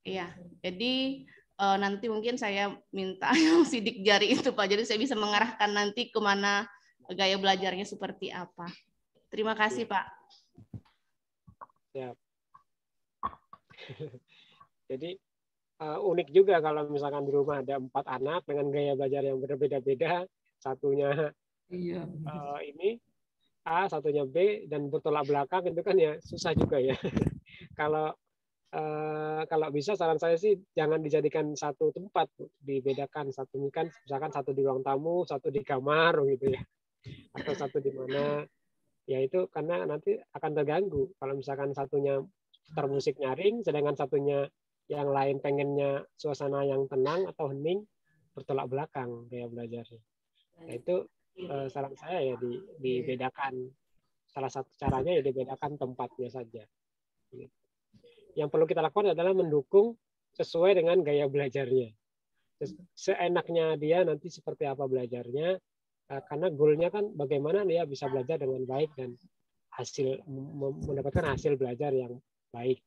Iya. Jadi nanti mungkin saya minta yang sidik jari itu Pak, jadi saya bisa mengarahkan nanti kemana gaya belajarnya seperti apa. Terima kasih Pak. Siap. Jadi unik juga kalau misalkan di rumah ada 4 anak dengan gaya belajar yang berbeda-beda, satunya ini A, satunya B, dan bertolak belakang, itu kan ya susah juga ya. Kalau bisa saran saya sih jangan dijadikan satu tempat, dibedakan. Satu kan misalkan satu di ruang tamu, satu di kamar gitu ya, atau satu di mana ya, itu karena nanti akan terganggu kalau misalkan satunya putar musik nyaring sedangkan satunya yang lain pengennya suasana yang tenang atau hening, bertolak belakang gaya belajarnya. Nah, itu saran saya ya dibedakan. Salah satu caranya ya dibedakan tempatnya saja. Yang perlu kita lakukan adalah mendukung sesuai dengan gaya belajarnya. Seenaknya dia nanti seperti apa belajarnya, karena goalnya kan bagaimana dia bisa belajar dengan baik dan mendapatkan hasil belajar yang baik.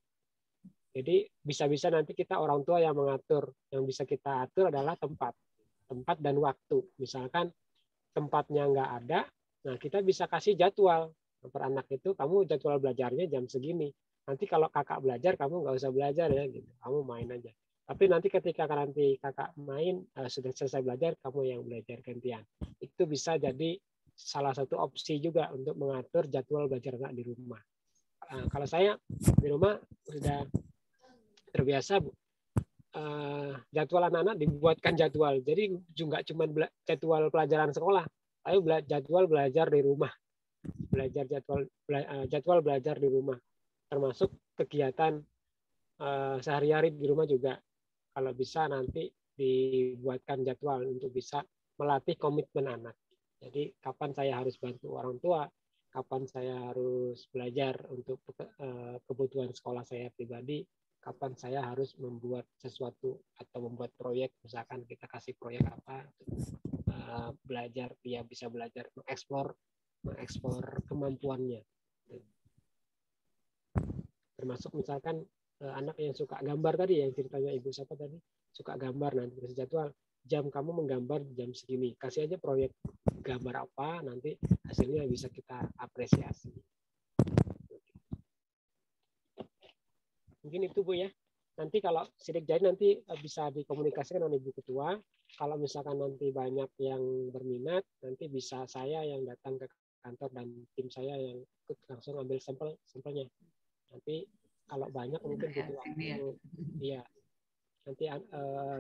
Jadi bisa-bisa nanti kita orang tua yang mengatur. Yang bisa kita atur adalah tempat dan waktu. Misalkan tempatnya nggak ada, nah kita bisa kasih jadwal per anak itu, kamu jadwal belajarnya jam segini. Nanti kalau kakak belajar, kamu nggak usah belajar ya, gitu. Kamu main aja. Tapi nanti ketika nanti kakak main, sudah selesai belajar, kamu yang belajar gantian. Itu bisa jadi salah satu opsi juga untuk mengatur jadwal belajar anak di rumah. Kalau saya di rumah sudah terbiasa, jadwal anak-anak dibuatkan jadwal. Jadi juga cuma jadwal pelajaran sekolah, tapi jadwal belajar di rumah. Jadwal belajar di rumah. Termasuk kegiatan sehari-hari di rumah juga. Kalau bisa nanti dibuatkan jadwal untuk bisa melatih komitmen anak. Jadi kapan saya harus bantu orang tua, kapan saya harus belajar untuk kebutuhan sekolah saya pribadi, kapan saya harus membuat sesuatu atau membuat proyek, misalkan kita kasih proyek apa, belajar, dia bisa belajar mengeksplor kemampuannya. Termasuk misalkan anak yang suka gambar tadi, yang ceritanya ibu siapa tadi, suka gambar, nanti kasih jadwal, jam kamu menggambar jam segini, kasih aja proyek gambar apa, nanti hasilnya bisa kita apresiasi. Mungkin itu Bu ya. Nanti kalau sidik jari nanti bisa dikomunikasikan dengan Ibu Ketua. Kalau misalkan nanti banyak yang berminat, nanti bisa saya yang datang ke kantor dan tim saya yang ikut langsung ambil sampelnya. Nanti kalau banyak mungkin butuh waktu. Iya. Nanti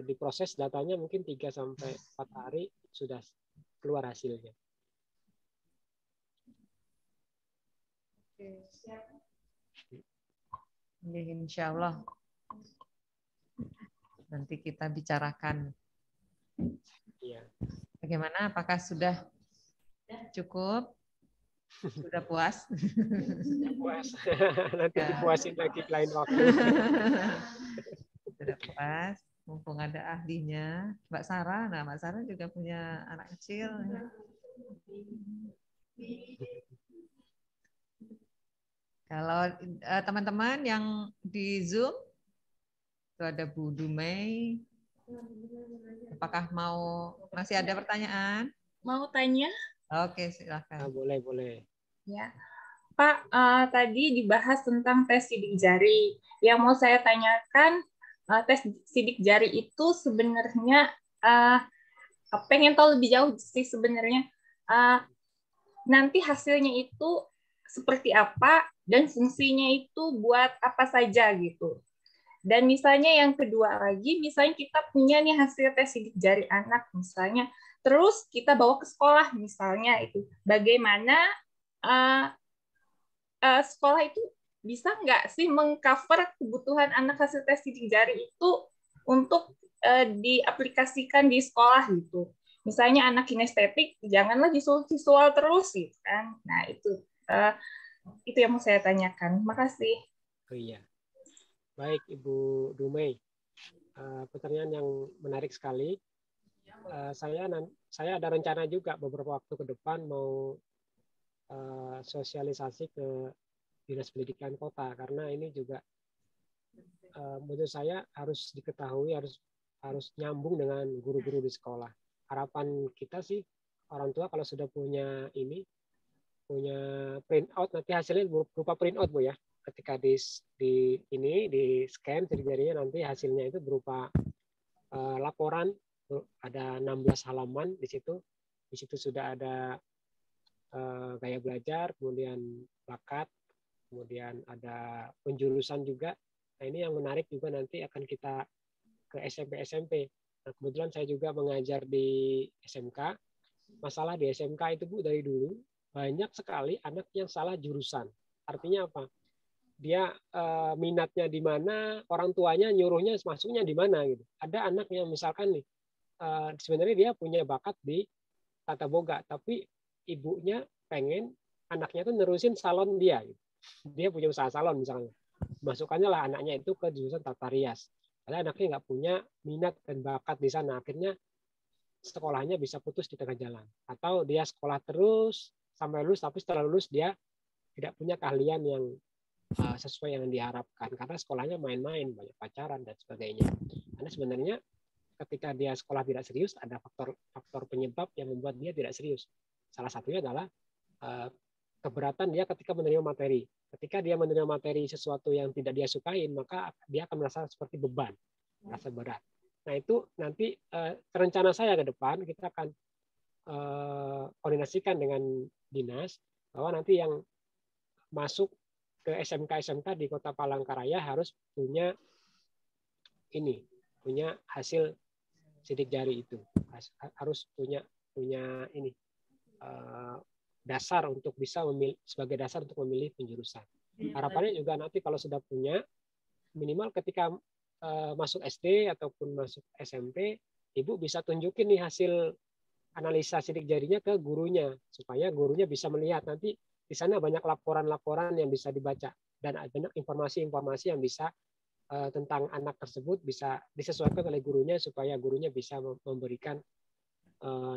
diproses datanya mungkin 3 sampai 4 hari sudah keluar hasilnya. Oke, siap. Insya Allah. Nanti kita bicarakan. Iya. Bagaimana? Apakah sudah cukup? Sudah puas? Puas. Nanti dipuasin lagi lain waktu. Sudah puas. Mumpung ada ahlinya, Mbak Sarah. Nah, Mbak Sarah juga punya anak kecil. Kalau teman-teman yang di Zoom, itu ada Bu Dumei. Apakah masih ada pertanyaan? Mau tanya? Oke, silakan. Boleh. Ya, Pak, tadi dibahas tentang tes sidik jari. Yang mau saya tanyakan, tes sidik jari itu sebenarnya pengen tahu lebih jauh sih sebenarnya. Nanti hasilnya itu seperti apa dan fungsinya itu buat apa saja gitu. Dan misalnya yang kedua lagi, misalnya kita punya nih hasil tes sidik jari anak misalnya, terus kita bawa ke sekolah misalnya itu, bagaimana sekolah itu bisa nggak sih mengcover kebutuhan anak hasil tes sidik jari itu untuk diaplikasikan di sekolah gitu. Misalnya anak kinestetik, janganlah visual terus gitu kan. Nah itu yang mau saya tanyakan. Makasih. Oh iya. Baik, Ibu Dumei. Pertanyaan yang menarik sekali. Saya ada rencana juga beberapa waktu ke depan mau sosialisasi ke Dinas Pendidikan Kota, karena ini juga menurut saya harus diketahui, harus nyambung dengan guru-guru di sekolah. Harapan kita sih orang tua kalau sudah punya print out, nanti hasilnya berupa print out Bu ya. Ketika di scan sidik jarinya, nanti hasilnya itu berupa laporan, ada 16 halaman di situ. Di situ sudah ada gaya belajar, kemudian bakat, kemudian ada penjurusan juga. Nah, ini yang menarik juga, nanti akan kita ke SMP. Nah, kebetulan saya juga mengajar di SMK. Masalah di SMK itu Bu, dari dulu banyak sekali anak yang salah jurusan. Artinya apa? Dia minatnya di mana, orang tuanya nyuruhnya masuknya di mana gitu. Ada anak yang misalkan nih sebenarnya dia punya bakat di tata boga, tapi ibunya pengen anaknya tuh nerusin salon dia gitu. Dia punya usaha salon misalnya. Masukkannya lah anaknya itu ke jurusan tata rias. Padahal anaknya nggak punya minat dan bakat di sana. Akhirnya sekolahnya bisa putus di tengah jalan. Atau dia sekolah terus sampai lulus, tapi setelah lulus dia tidak punya keahlian yang sesuai yang diharapkan, karena sekolahnya main-main, banyak pacaran dan sebagainya. Karena sebenarnya ketika dia sekolah tidak serius, ada faktor penyebab yang membuat dia tidak serius. Salah satunya adalah keberatan dia ketika menerima materi. Ketika dia menerima materi sesuatu yang tidak dia sukain, maka dia akan merasa seperti beban, merasa berat. Nah itu nanti rencana saya ke depan, kita akan koordinasikan dengan dinas, bahwa nanti yang masuk ke SMK di Kota Palangkaraya harus punya hasil sidik jari itu, harus punya ini dasar untuk bisa memilih, sebagai dasar untuk memilih penjurusan. Harapannya juga nanti kalau sudah punya, minimal ketika masuk SD ataupun masuk SMP, Ibu bisa tunjukin nih hasil analisa sidik jarinya ke gurunya, supaya gurunya bisa melihat. Nanti di sana banyak laporan-laporan yang bisa dibaca, dan banyak informasi-informasi yang bisa tentang anak tersebut bisa disesuaikan oleh gurunya, supaya gurunya bisa memberikan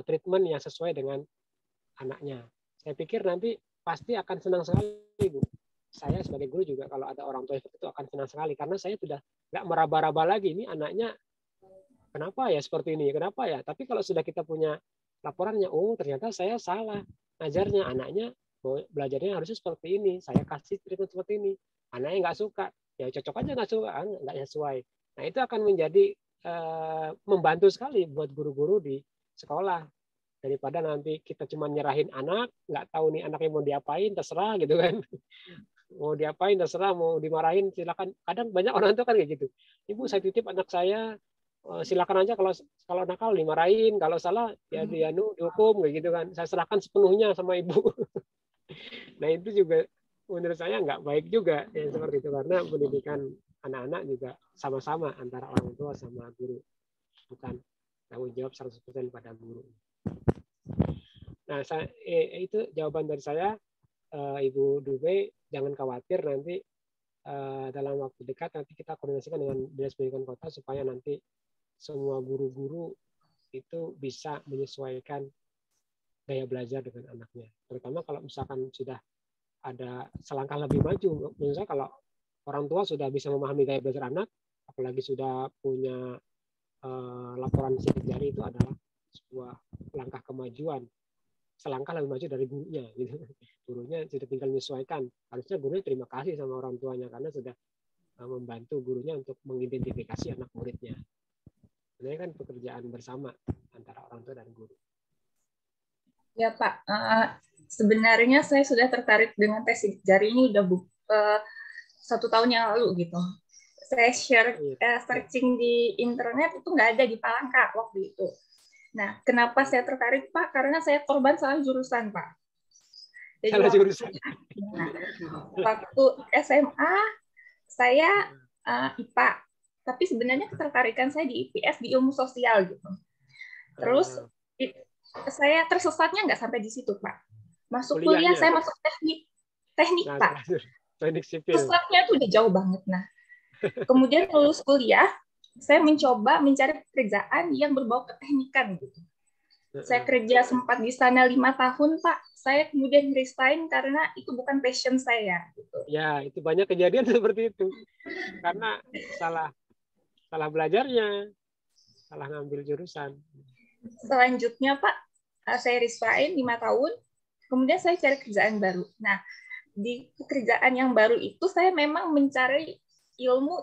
treatment yang sesuai dengan anaknya. Saya pikir nanti pasti akan senang sekali, Bu. Saya sebagai guru juga kalau ada orang tua seperti itu akan senang sekali, karena saya sudah nggak meraba-raba lagi ini anaknya kenapa ya seperti ini, kenapa ya. Tapi kalau sudah kita punya laporannya, oh ternyata saya salah ngajarnya, anaknya belajarnya harusnya seperti ini, saya kasih treatment seperti ini, anaknya nggak suka, ya cocok aja nggak sesuai. Nah itu akan menjadi membantu sekali buat guru-guru di sekolah, daripada nanti kita cuma nyerahin anak, nggak tahu nih anaknya mau diapain, terserah gitu kan. Mau diapain terserah, mau dimarahin silakan. Kadang banyak orang tuh kan kayak gitu. Ibu saya titip anak saya, silakan aja, kalau nakal dimarahin, kalau salah ya dihukum kayak gitu kan. Saya serahkan sepenuhnya sama ibu. Nah itu juga menurut saya nggak baik juga ya, seperti itu, karena pendidikan anak-anak juga sama-sama antara orang tua sama guru, bukan tanggung jawab 100% pada guru. Nah itu jawaban dari saya, Ibu Dube, jangan khawatir, nanti dalam waktu dekat nanti kita koordinasikan dengan Dinas Pendidikan Kota supaya nanti semua guru-guru itu bisa menyesuaikan gaya belajar dengan anaknya. Terutama kalau misalkan sudah ada selangkah lebih maju. Menurut saya kalau orang tua sudah bisa memahami gaya belajar anak, apalagi sudah punya laporan sidik jari, itu adalah sebuah langkah kemajuan. Selangkah lebih maju dari gurunya. Gitu. Gurunya sudah tinggal menyesuaikan. Harusnya gurunya terima kasih sama orang tuanya karena sudah membantu gurunya untuk mengidentifikasi anak muridnya. Ini kan pekerjaan bersama antara orang tua dan guru. Ya Pak, sebenarnya saya sudah tertarik dengan tes sidik jari ini udah 1 tahun yang lalu gitu. Saya searching di internet, itu nggak ada di Palangka waktu itu. Nah, kenapa saya tertarik Pak? Karena saya korban salah jurusan Pak. Jadi salah jurusan. Waktu SMA saya IPA, tapi sebenarnya ketertarikan saya di IPS, di ilmu sosial gitu. Terus saya tersesatnya nggak sampai di situ Pak. Masuk kuliah saya masuk teknik Pak. Teknik sipil. Sesatnya tuh udah jauh banget. Nah, kemudian lulus kuliah, saya mencoba mencari pekerjaan yang berbau keteknikan gitu. Saya kerja sempat di sana 5 tahun Pak. Saya kemudian resign karena itu bukan passion saya. Gitu. Ya, itu banyak kejadian seperti itu. Karena salah belajarnya, salah ngambil jurusan. Selanjutnya Pak, saya resign 5 tahun. Kemudian saya cari kerjaan baru. Nah, di pekerjaan yang baru itu saya memang mencari ilmu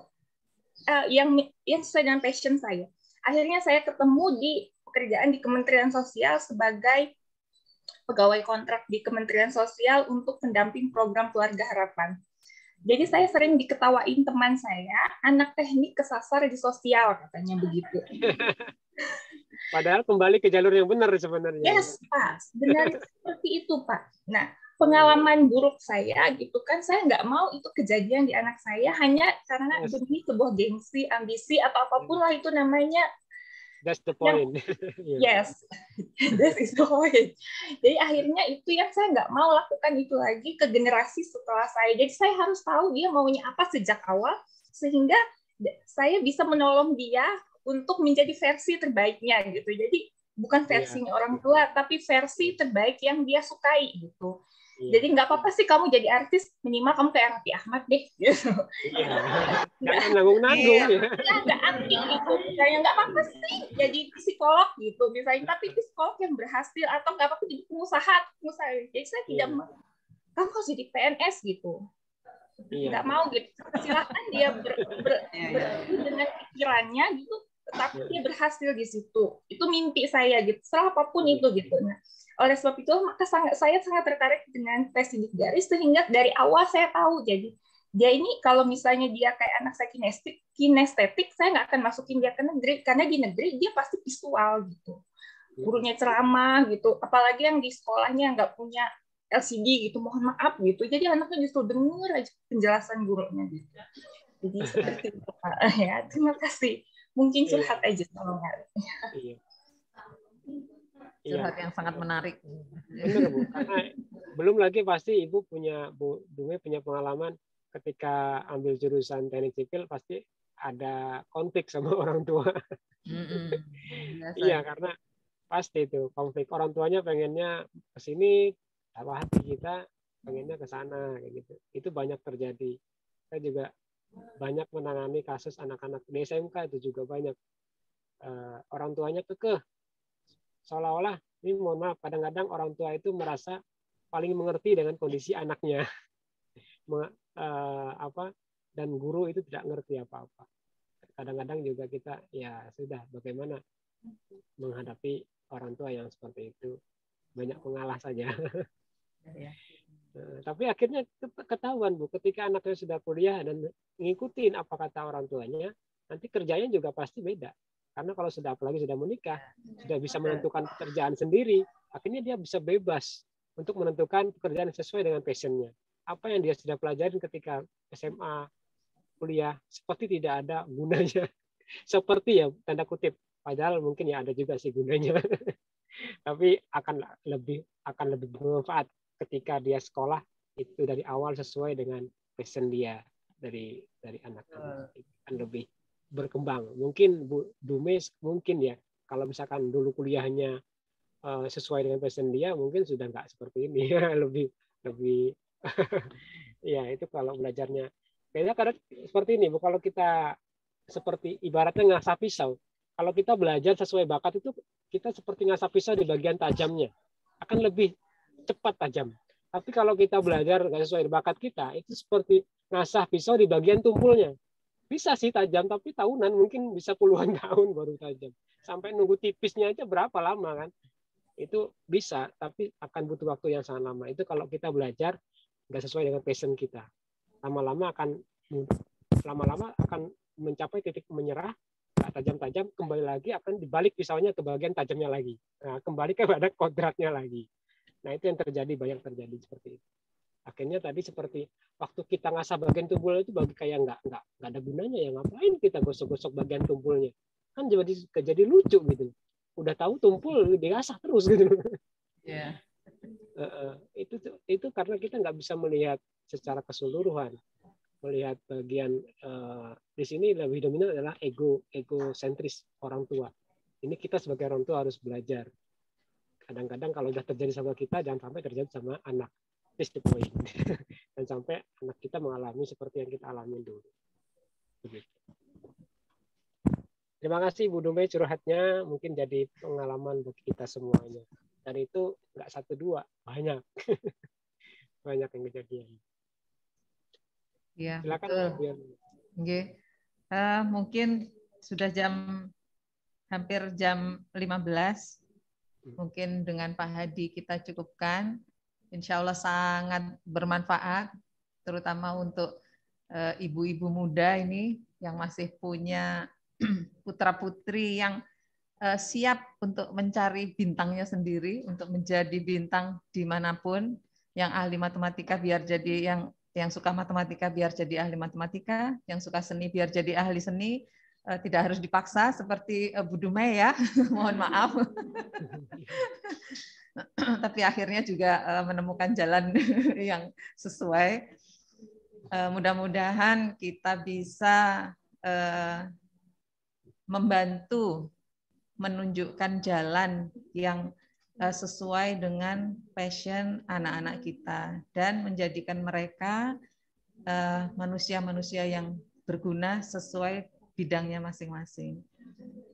yang sesuai dengan passion saya. Akhirnya saya ketemu di pekerjaan di Kementerian Sosial sebagai pegawai kontrak di Kementerian Sosial untuk pendamping program Keluarga Harapan. Jadi saya sering diketawain teman saya, anak teknik kesasar di sosial, katanya begitu. Padahal kembali ke jalur yang benar sebenarnya. Yes, Pak. Sebenarnya seperti itu, Pak. Nah, pengalaman buruk saya gitu kan, saya nggak mau itu kejadian di anak saya hanya karena demi sebuah gengsi, ambisi, atau apapun lah itu namanya. That's the point. Yes, that is the point. Jadi akhirnya itu yang saya nggak mau lakukan itu lagi ke generasi setelah saya. Jadi saya harus tahu dia maunya apa sejak awal, sehingga saya bisa menolong dia untuk menjadi versi terbaiknya gitu. Jadi bukan versinya orang tua, tapi versi terbaik yang dia sukai gitu. Jadi nggak apa-apa sih kamu jadi artis, minimal kamu kayak Raffi Ahmad deh gitu. Jangan nanggung-nanggung ya. Nggak aktif gitu. Kayak nggak apa-apa sih jadi psikolog gitu misalnya, tapi psikolog yang berhasil, atau nggak apa-apa jadi pengusaha. Jadi saya tidak mau kamu harus jadi PNS gitu. Nggak mau gitu. Silakan dia dengan pikirannya gitu, tetapi dia berhasil di situ. Itu mimpi saya gitu. Setelah apapun itu gitu. Nah, oleh sebab itu maka saya sangat tertarik dengan tes sidik jari, sehingga dari awal saya tahu jadi dia ini kalau misalnya dia kayak anak saya kinestetik, saya nggak akan masukin dia ke negeri, karena di negeri dia pasti visual gitu. Gurunya ceramah gitu, apalagi yang di sekolahnya nggak punya LCD gitu, mohon maaf gitu. Jadi anaknya justru dengar aja penjelasan gurunya gitu. Jadi seperti itu Pak. Ya, terima kasih. Mungkin curhat aja kalau nggak. Curhat yang sangat menarik. Benar Bu, karena belum lagi pasti Bu Dume punya pengalaman ketika ambil jurusan teknik sipil, pasti ada konflik sama orang tua. Iya, karena pasti itu konflik, orang tuanya pengennya ke sini, apa hati kita pengennya ke sana kayak gitu. Itu banyak terjadi. Saya juga banyak menangani kasus anak-anak di SMK, itu juga banyak orang tuanya kekeh. Seolah-olah, ini mohon maaf, kadang-kadang orang tua itu merasa paling mengerti dengan kondisi anaknya. dan guru itu tidak ngerti apa-apa. Kadang-kadang juga kita ya sudah bagaimana menghadapi orang tua yang seperti itu, banyak mengalah saja. Tapi akhirnya ketahuan Bu, ketika anaknya sudah kuliah dan ngikutin apa kata orang tuanya, nanti kerjanya juga pasti beda. Karena kalau sudah apalagi sudah menikah, sudah bisa menentukan pekerjaan sendiri, akhirnya dia bisa bebas untuk menentukan pekerjaan sesuai dengan passionnya. Apa yang dia sudah pelajarin ketika SMA, kuliah, seperti tidak ada gunanya. Seperti ya, tanda kutip. Padahal mungkin ya ada juga sih gunanya. Tapi akan lebih bermanfaat ketika dia sekolah itu dari awal sesuai dengan passion dia dari anak akan lebih berkembang. Mungkin Bu Dumes mungkin ya kalau misalkan dulu kuliahnya sesuai dengan passion dia mungkin sudah nggak seperti ini ya, lebih ya itu kalau belajarnya kayaknya karena seperti ini Bu, kalau kita seperti ibaratnya ngasah pisau, kalau kita belajar sesuai bakat itu kita seperti ngasah pisau di bagian tajamnya akan lebih cepat tajam. Tapi kalau kita belajar nggak sesuai bakat kita itu seperti ngasah pisau di bagian tumpulnya. Bisa sih tajam, tapi tahunan mungkin bisa puluhan tahun baru tajam. Sampai nunggu tipisnya aja berapa lama kan? Itu bisa, tapi akan butuh waktu yang sangat lama. Itu kalau kita belajar nggak sesuai dengan passion kita. Lama-lama akan mencapai titik menyerah, nggak tajam-tajam, kembali lagi akan dibalik pisaunya ke bagian tajamnya lagi. Nah, kembali kepada kodratnya lagi. Nah, itu yang banyak terjadi seperti itu. Akhirnya tadi seperti waktu kita ngasah bagian tumpul itu kayak nggak ada gunanya ya, ngapain kita gosok-gosok bagian tumpulnya, kan jadi lucu gitu, udah tahu tumpul diasah terus gitu. Yeah. Itu karena kita nggak bisa melihat secara keseluruhan, melihat bagian di sini lebih dominan adalah egosentris orang tua. Ini kita sebagai orang tua harus belajar. Kadang-kadang kalau udah terjadi sama kita jangan sampai terjadi sama anak. This the point. Dan sampai anak kita mengalami seperti yang kita alami dulu. Begitu. Terima kasih Bu Dume curhatnya, mungkin jadi pengalaman bagi kita semuanya. Dan itu nggak 1-2, banyak. Banyak yang kejadian. Ya, silakan. Okay. Mungkin sudah hampir jam 15. Mungkin dengan Pak Hadi kita cukupkan. Insya Allah sangat bermanfaat, terutama untuk ibu-ibu muda ini yang masih punya putra-putri yang siap untuk mencari bintangnya sendiri, untuk menjadi bintang dimanapun. Yang ahli matematika biar jadi yang suka matematika biar jadi ahli matematika, yang suka seni biar jadi ahli seni. Tidak harus dipaksa seperti Bu Dume ya, mohon maaf. Tapi akhirnya juga menemukan jalan yang sesuai. Mudah-mudahan kita bisa membantu menunjukkan jalan yang sesuai dengan passion anak-anak kita dan menjadikan mereka manusia-manusia yang berguna sesuai bidangnya masing-masing.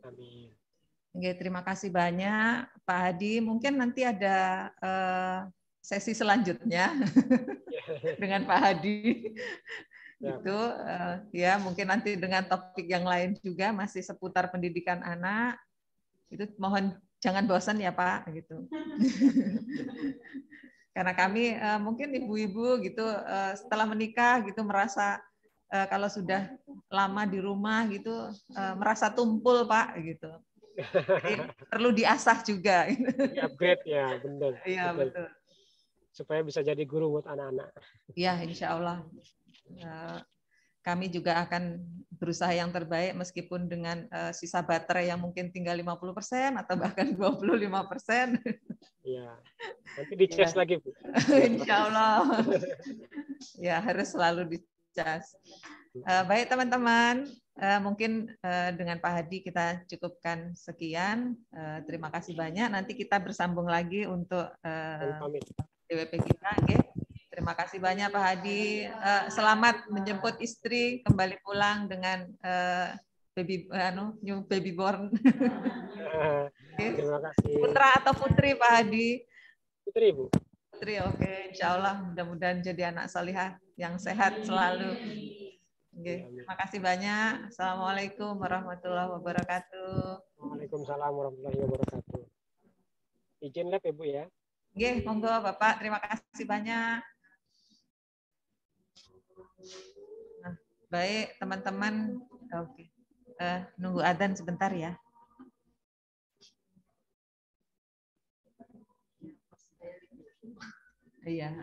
Amin. Oke, terima kasih banyak Pak Hadi. Mungkin nanti ada sesi selanjutnya dengan Pak Hadi. Itu ya mungkin nanti dengan topik yang lain juga masih seputar pendidikan anak. Itu mohon jangan bosan ya Pak gitu. Karena kami mungkin ibu-ibu gitu setelah menikah gitu merasa kalau sudah lama di rumah gitu merasa tumpul Pak gitu. Jadi perlu diasah juga. Upgrade ya, benar. Iya betul. Supaya bisa jadi guru buat anak-anak. Iya, insya Allah. Kami juga akan berusaha yang terbaik meskipun dengan sisa baterai yang mungkin tinggal 50% atau bahkan 25%. Iya. Nanti dicas lagi, Bu. Insya Allah. Ya, harus selalu dicas. Baik teman-teman. Mungkin dengan Pak Hadi kita cukupkan sekian. Terima kasih banyak. Nanti kita bersambung lagi untuk DWP kita. Okay. Terima kasih banyak Pak Hadi. Selamat menjemput istri kembali pulang dengan new baby born. Okay. Terima kasih. Putra atau putri Pak Hadi? Putri Bu. Putri, oke. Insya Allah mudah-mudahan jadi anak salihah yang sehat selalu. Oke, makasih banyak. Assalamualaikum warahmatullahi wabarakatuh. Waalaikumsalam warahmatullahi wabarakatuh. Izin lab Ibu ya. Oke, monggo Bapak. Terima kasih banyak. Nah, baik teman-teman. Oke. Nunggu adzan sebentar ya. Iya.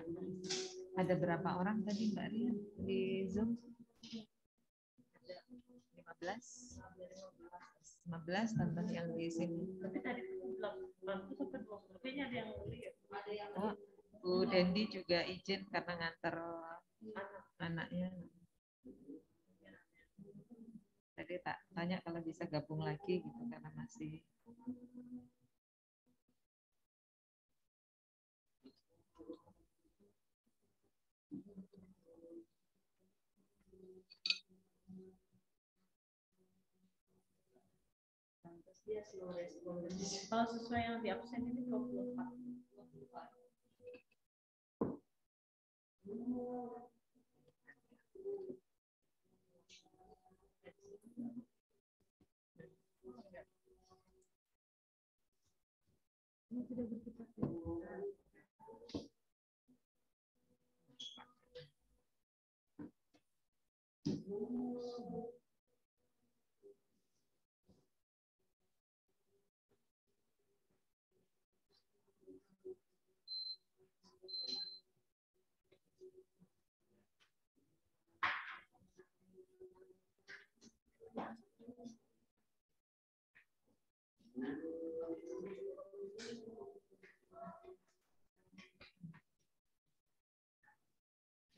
Ada berapa orang tadi Mbak Ria di Zoom? 15 tambah yang di sini. Tapi tadi 8 sampai 20 kayaknya ada yang lihat. Oh, Bu Dendi juga izin karena nganter anaknya. Tadi tak tanya kalau bisa gabung lagi gitu karena masih. Kalau sesuai yang di absen ini 24. Ini tidak berputar.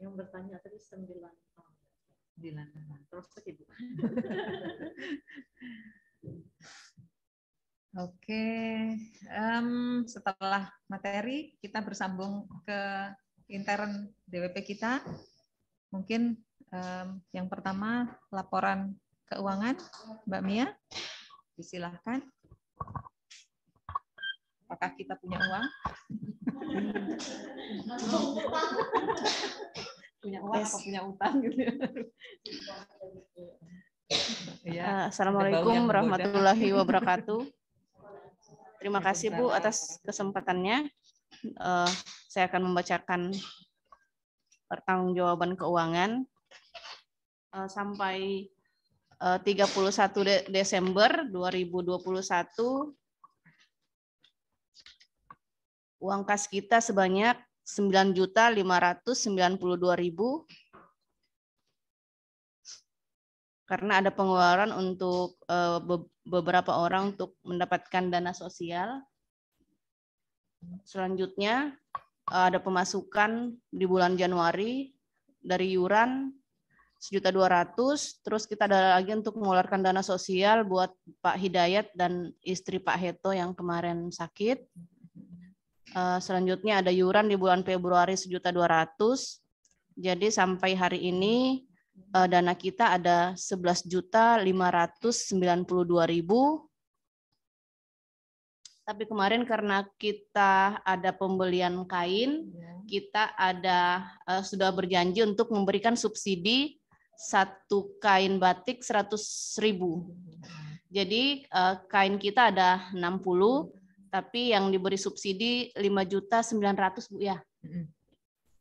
Yang bertanya tadi 9. Terus Ibu. Oke, setelah materi kita bersambung ke intern DWP kita. Mungkin yang pertama laporan keuangan, Mbak Mia, disilahkan. Apakah kita punya uang? Punya uang atau punya utang gitu ya. Assalamualaikum warahmatullahi wabarakatuh. Terima kasih Bu atas kesempatannya. Saya akan membacakan pertanggungjawaban keuangan sampai 31 Desember 2021. Uang kas kita sebanyak 9.592.000 karena ada pengeluaran untuk beberapa orang untuk mendapatkan dana sosial. Selanjutnya ada pemasukan di bulan Januari dari iuran 1.200.000, terus kita ada lagi untuk mengeluarkan dana sosial buat Pak Hidayat dan istri Pak Heto yang kemarin sakit. Selanjutnya ada iuran di bulan Februari 1.200.000. Jadi sampai hari ini dana kita ada 11.592.000. Tapi kemarin karena kita ada pembelian kain, kita ada sudah berjanji untuk memberikan subsidi 1 kain batik 100.000. Jadi kain kita ada 60. Tapi yang diberi subsidi 5.900.000 Bu ya.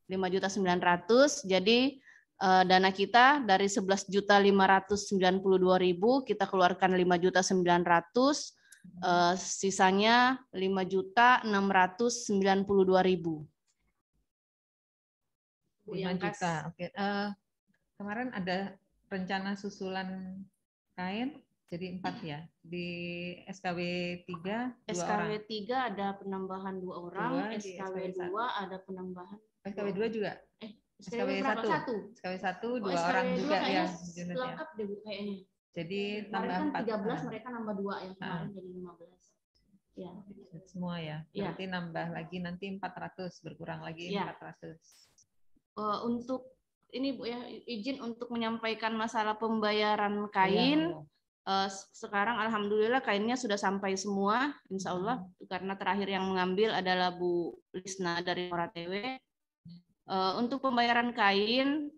5.900.000. Jadi dana kita dari 11.592.000 kita keluarkan 5.900.000, sisanya 5.692.000. 5 juta. Oke. Kemarin ada rencana susulan kain. Jadi 4 ya. Di SKW 3 SKW 3 ada penambahan 2 orang, SKW 2 ada penambahan. SKW 2 juga? SKW 1. SKW 1 2 orang juga ya. Lengkap deh Bu kayaknya. Jadi tambah kan 4. 13 mereka nambah 2 yang kemarin jadi 15. Ya. Semua ya. Berarti nambah lagi nanti 400, berkurang lagi 400. Untuk ini Bu ya, izin untuk menyampaikan masalah pembayaran kain. Sekarang alhamdulillah kainnya sudah sampai semua, insya Allah, karena terakhir yang mengambil adalah Bu Lisna dari Moratewe. Untuk pembayaran kain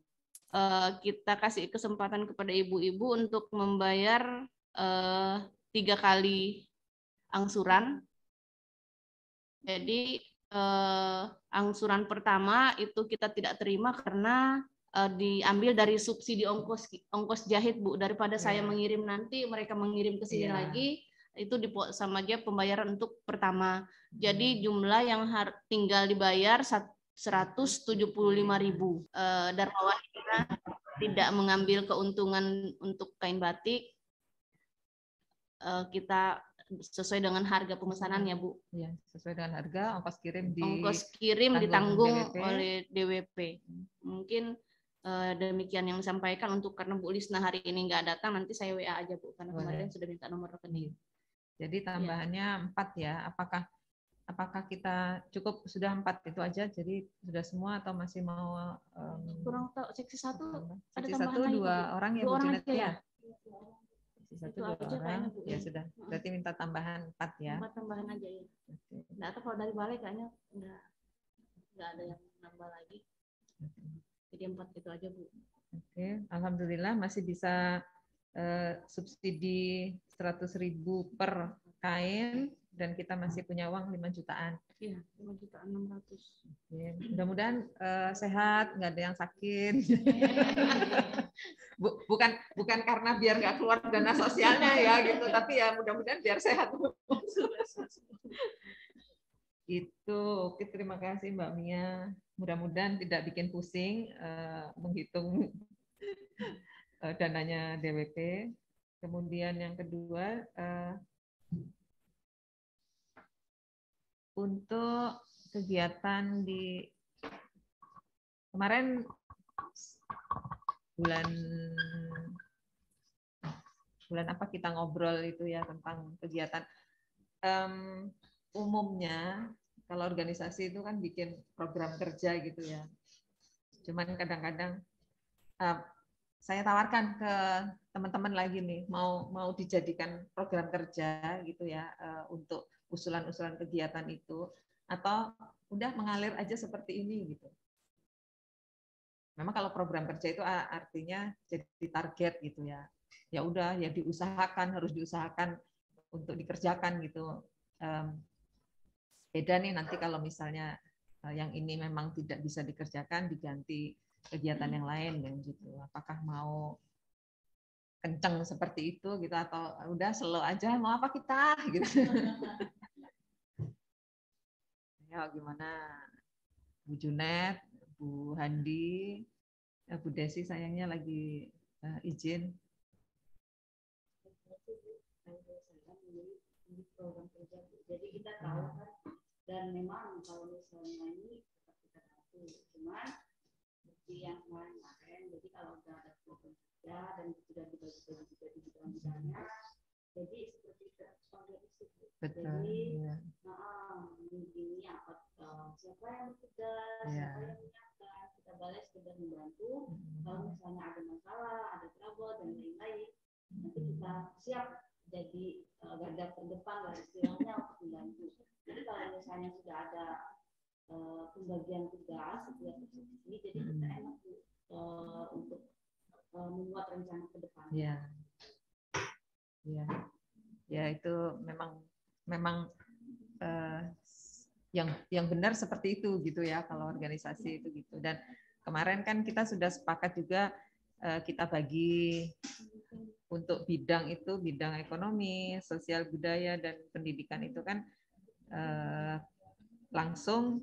kita kasih kesempatan kepada ibu-ibu untuk membayar 3 kali angsuran. Jadi angsuran pertama itu kita tidak terima karena diambil dari subsidi ongkos jahit, Bu. Daripada saya mengirim nanti mereka mengirim ke sini lagi, itu sama aja pembayaran untuk pertama. Jadi jumlah yang tinggal dibayar 175.000. Darmawan kita tidak mengambil keuntungan untuk kain batik. Kita sesuai dengan harga pemesanannya, Bu. Ya, sesuai dengan harga, ongkos kirim ditanggung oleh DWP. Mungkin demikian yang disampaikan. Untuk karena Bu Lisna hari ini nggak datang, nanti saya WA aja, Bu, karena kemarin sudah minta nomor rekening. Jadi tambahannya 4 ya. Apakah kita cukup sudah 4 itu aja? Jadi sudah semua atau masih mau kurang tahu. Seksi 1 ada seksi tambahan 1 2 orang ya, Bu Junet ya? Seksi 1 2 orang ya sudah. Berarti minta tambahan 4 ya. 4 tambahan aja ya. Nah, atau kalau dari balai kayaknya nggak ada yang nambah lagi. Jadi 4 itu aja, Bu. Oke, alhamdulillah masih bisa subsidi 100.000 per kain dan kita masih punya uang 5 jutaan. Iya, 5.600.000. Oke, mudah-mudahan sehat, nggak ada yang sakit. bukan karena biar nggak keluar dana sosialnya ya gitu, tapi ya mudah-mudahan biar sehat. Itu, oke, terima kasih Mbak Mia. Mudah-mudahan tidak bikin pusing menghitung dananya DWP. Kemudian yang kedua, untuk kegiatan di kemarin bulan apa kita ngobrol itu ya tentang kegiatan. Umumnya kalau organisasi itu kan bikin program kerja gitu ya. Cuman kadang-kadang saya tawarkan ke teman-teman lagi nih, mau dijadikan program kerja gitu ya untuk usulan-usulan kegiatan itu, atau udah mengalir aja seperti ini gitu. Memang kalau program kerja itu artinya jadi target gitu ya. Ya udah ya diusahakan, harus diusahakan untuk dikerjakan gitu. Beda nih nanti kalau misalnya yang ini memang tidak bisa dikerjakan, diganti kegiatan yang lain dan gitu. Apakah mau kenceng seperti itu gitu atau udah slow aja, mau apa kita gitu. Ya gimana Bu Junet, Bu Handi, Bu Desi sayangnya lagi izin. Jadi kita tahu kan, dan memang kalau misalnya ini kita tahu, cuman bukti yang kemarin, jadi kalau udah ada program kerja dan sudah dibagi-bagi juga di bidang-bidangnya, jadi seperti terorganisir. Jadi ini apa siapa yang bertugas, siapa yang menyiapkan, kita balai sekedar membantu. Kalau misalnya ada masalah, ada trouble dan lain-lain, nanti kita siap jadi garda terdepan lah istilahnya untuk membantu. Jadi kalau misalnya sudah ada pembagian tugas setiap posisi, jadi kita enak untuk membuat rencana ke depan. Ya, ya itu memang yang benar seperti itu gitu ya kalau organisasi itu gitu. Dan kemarin kan kita sudah sepakat juga kita bagi untuk bidang itu, bidang ekonomi, sosial budaya dan pendidikan itu kan langsung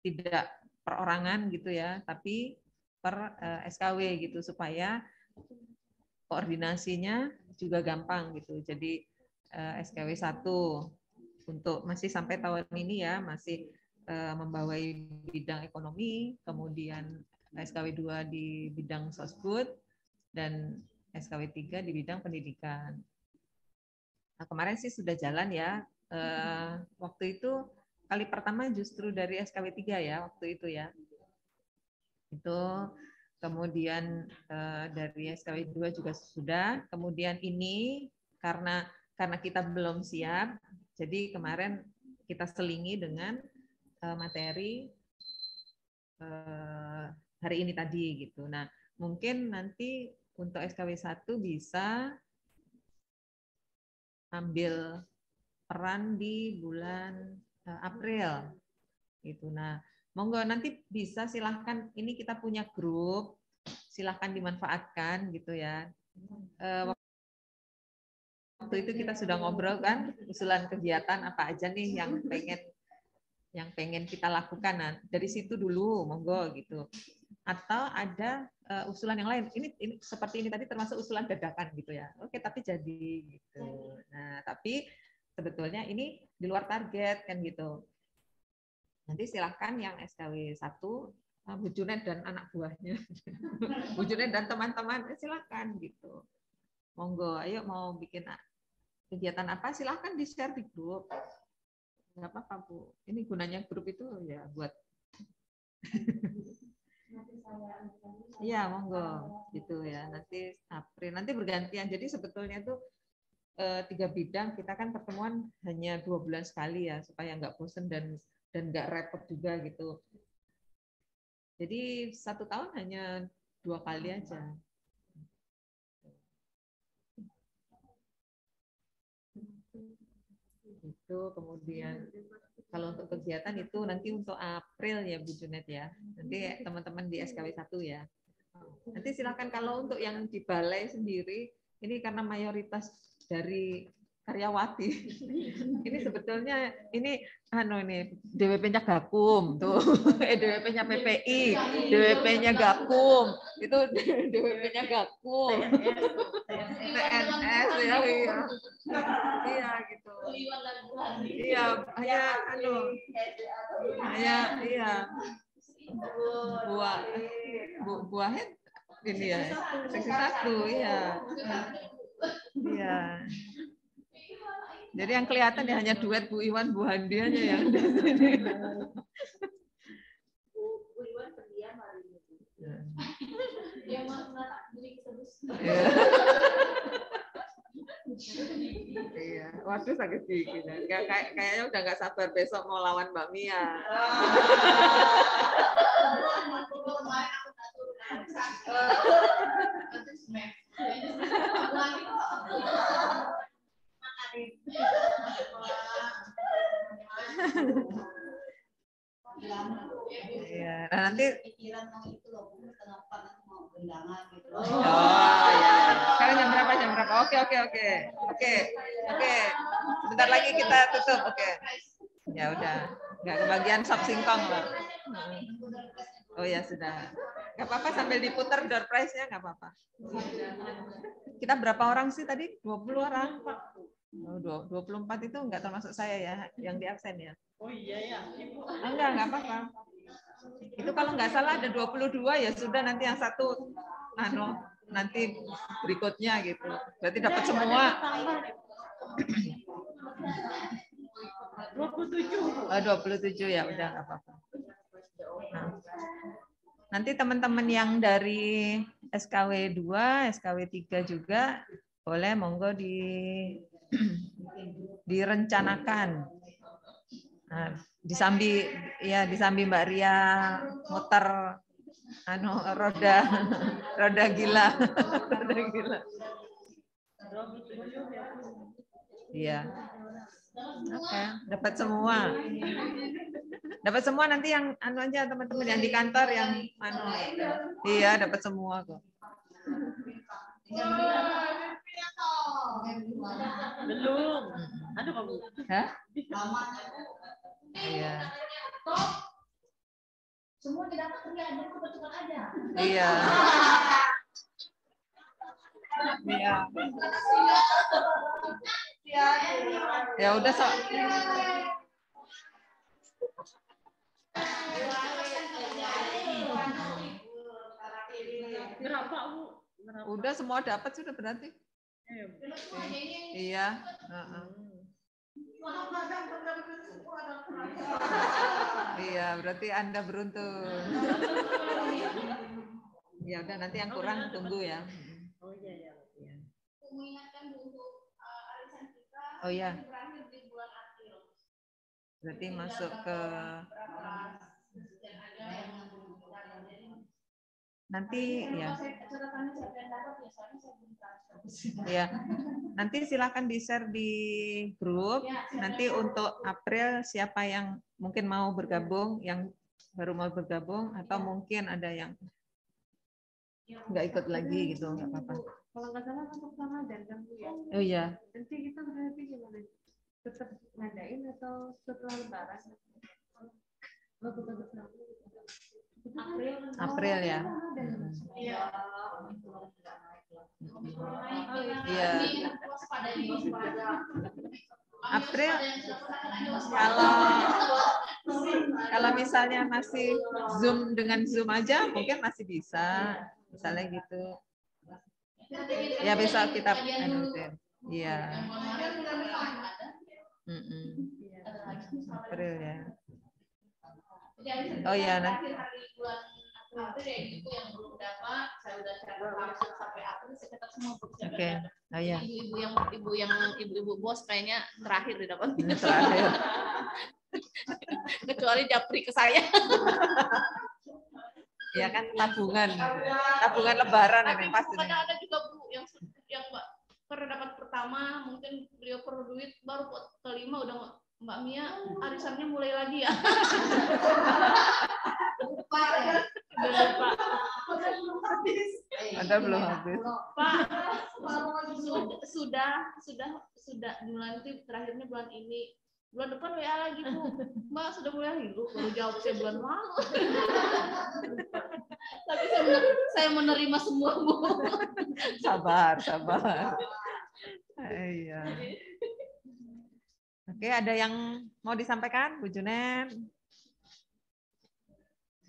tidak perorangan gitu ya, tapi per SKW gitu supaya koordinasinya juga gampang gitu. Jadi SKW 1 untuk masih sampai tahun ini ya, masih membawai bidang ekonomi, kemudian SKW 2 di bidang sosbud, dan SKW 3 di bidang pendidikan. Nah, kemarin sih sudah jalan ya. Waktu itu kali pertama justru dari SKW 3 ya, waktu itu ya. Itu kemudian dari SKW 2 juga sudah. Kemudian ini karena kita belum siap, jadi kemarin kita selingi dengan materi hari ini tadi gitu. Nah, mungkin nanti untuk SKW 1 bisa ambil peran di bulan April. Gitu. Nah, monggo nanti bisa silahkan, ini kita punya grup, silahkan dimanfaatkan gitu ya. Waktu itu kita sudah ngobrol kan, usulan kegiatan apa aja nih yang pengen kita lakukan. Nah, dari situ dulu monggo gitu. Atau ada usulan yang lain. Ini seperti ini tadi termasuk usulan dadakan gitu ya. Oke, tapi jadi gitu. Nah, tapi sebetulnya ini di luar target kan gitu. Nanti silahkan yang SKW 1, Bu Junet dan anak buahnya, Bu Junet dan teman-teman, silahkan gitu. Monggo, ayo mau bikin kegiatan apa, silahkan di-share di grup. Nggak apa-apa, Bu. Ini gunanya grup itu ya buat iya, monggo gitu ya. Nanti April, nanti bergantian. Jadi sebetulnya tuh 3 bidang kita kan pertemuan hanya 2 bulan sekali ya, supaya nggak bosen dan nggak repot juga gitu. Jadi 1 tahun hanya 2 kali aja. Itu kemudian kalau untuk kegiatan itu nanti untuk April ya Bu Junet ya. Nanti teman-teman di SKW 1 ya. Nanti silakan kalau untuk yang di balai sendiri, ini karena mayoritas dari karyawati. Ini sebetulnya ini DWP-nya Gakum tuh, DWP-nya PPI, DWP-nya Gakum, itu DWP-nya Gakum, TNS ya, iya gitu. Iya, buahnya ini ya, seksi 1 ya. Iya. Jadi yang kelihatan ya hanya duet Bu Iwan, Bu Handi aja yang di sini. Bu Iwan pendiam hari ini. Yang menata diri terus. Iya, waduh sakit gigi. Kayaknya udah nggak sabar besok mau lawan Mbak Mia. Iya, nah nanti Pikiran mau itu loh, kenapa nanti mau undangan gitu. Oh ya. Sekarang jam berapa? Oke. Sebentar lagi kita tutup. Oke. Ya udah. Nggak kebagian sop singkong loh. Oh ya sudah. Nggak apa-apa sambil diputar door prize-nya nggak apa-apa. Kita berapa orang sih tadi? 20 orang, Pak. Oh, 24 itu nggak termasuk saya ya, yang di absen ya. Oh iya ya. Enggak apa-apa. Itu kalau nggak salah ada 22 ya sudah, nanti yang satu nanti berikutnya gitu. Berarti dapat semua. 27. Oh, 27 ya udah nggak apa-apa. Nah, nanti teman-teman yang dari SKW 2, SKW 3 juga boleh monggo direncanakan. Nah, disambi Mbak Ria muter roda gila. Iya. Oke, dapat semua nanti yang aja teman-teman yang di kantor yang iya dapat semua kok. Belum. Aduh kamu. Hah? Iya. Semua tidak ada, kebetulan ada. Iya. Iya. Ya udah sok. Berapa, Bu? Udah semua dapat sudah berarti. Iya. Iya, berarti Anda beruntung. Ya udah nanti yang kurang tunggu ya. Oh iya. Oh iya. Berarti masuk ke nanti ya nanti silakan di-share di grup. Nanti untuk April siapa yang mungkin mau bergabung, yang baru mau bergabung, atau mungkin ada yang nggak ikut lagi gitu, nggak apa-apa. Kalau nggak salah untuk Ramadan kan Bu ya. Oh iya. Nanti kita berarti gimana? Tetap ngadain atau setelah Lebaran? April ya. Iya. Iya. April kalau misalnya masih Zoom dengan Zoom aja mungkin masih bisa, misalnya gitu. Ya besok kita anuin. Iya. April ya. Oh ya, nanti yang belum dapat saya udah catat langsung sampai April saya catat semua. Oke. Oh ya. Ibu-ibu bos kayaknya terakhir didapat. Terakhir. Kecuali japri ke saya. Ya kan tabungan Lebaran ini pasti. Kadang ada juga Bu yang pernah dapat pertama mungkin beliau perlu duit, baru kelima udah Mbak Mia arisannya mulai lagi ya. Lupa ya. Ada belum habis. Pak, sudah bulan itu terakhirnya bulan ini. Bulan depan WA lagi Bu. Mbak sudah mulai lagi Bu. Baru jawab saya bulan lalu. Tapi saya menerima semua Bu. Sabar. Iya. Oke, ada yang mau disampaikan, Bu Junet?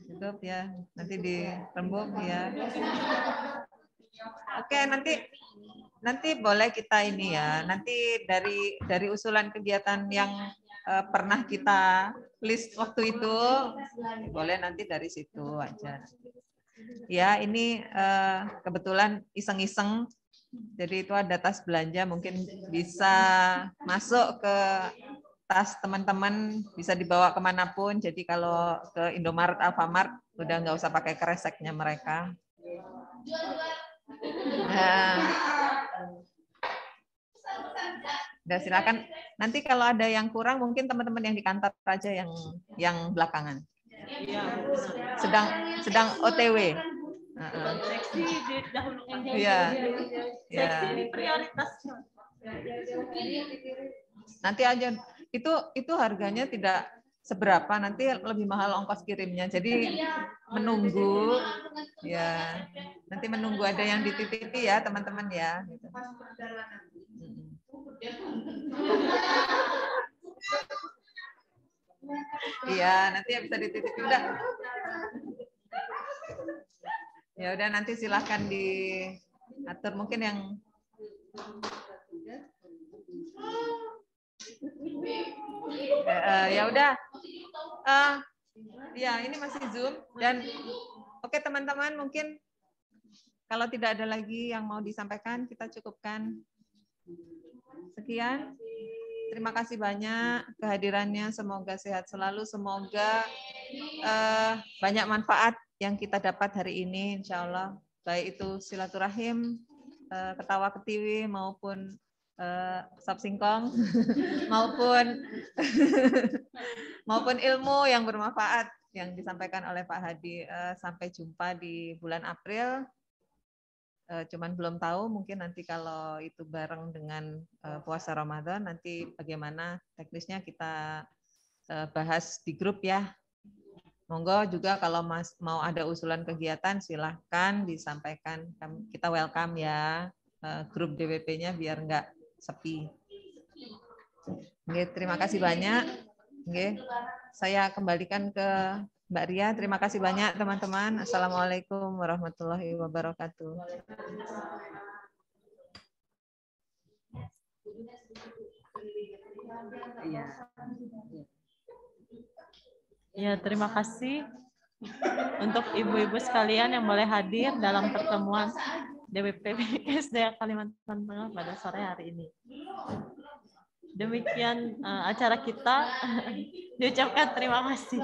Cukup ya, nanti dirembuk ya. Oke, nanti boleh kita ini ya. Nanti dari usulan kegiatan yang pernah kita list waktu itu, boleh nanti dari situ aja. Ya, ini kebetulan iseng-iseng. Jadi itu ada tas belanja, mungkin bisa masuk ke tas teman-teman, bisa dibawa kemanapun. Jadi kalau ke Indomaret, Alfamart, udah nggak usah pakai kreseknya mereka. Nah, udah silakan. Nanti kalau ada yang kurang, mungkin teman-teman yang di kantor aja yang belakangan. Sedang OTW. Seksi didahulukan. Iya. Seksi prioritas. Nanti aja itu harganya tidak seberapa, nanti lebih mahal ongkos kirimnya. Jadi menunggu ya. Nanti menunggu ada yang dititipi ya, teman-teman ya, gitu. Iya, nanti ya bisa dititipi udah. Ya udah nanti silahkan diatur mungkin yang ya udah. Ya ini masih Zoom dan oke teman-teman mungkin kalau tidak ada lagi yang mau disampaikan kita cukupkan. Sekian. Terima kasih banyak kehadirannya. Semoga sehat selalu. Semoga banyak manfaat yang kita dapat hari ini, insya Allah. Baik itu silaturahim, ketawa ketiwi, maupun sop singkong, maupun ilmu yang bermanfaat yang disampaikan oleh Pak Hadi. Sampai jumpa di bulan April. Cuman belum tahu mungkin nanti kalau itu bareng dengan puasa Ramadan nanti bagaimana teknisnya kita bahas di grup ya. Monggo juga kalau mau ada usulan kegiatan silahkan disampaikan, kita welcome ya grup DWP-nya biar nggak sepi. Oke, terima kasih banyak. Oke, saya kembalikan ke Mbak Ria, terima kasih banyak teman-teman. Assalamualaikum warahmatullahi wabarakatuh. Ya, terima kasih untuk ibu-ibu sekalian yang boleh hadir dalam pertemuan DWP BKSDA Kalimantan Tengah pada sore hari ini. Demikian acara kita. Diucapkan terima kasih.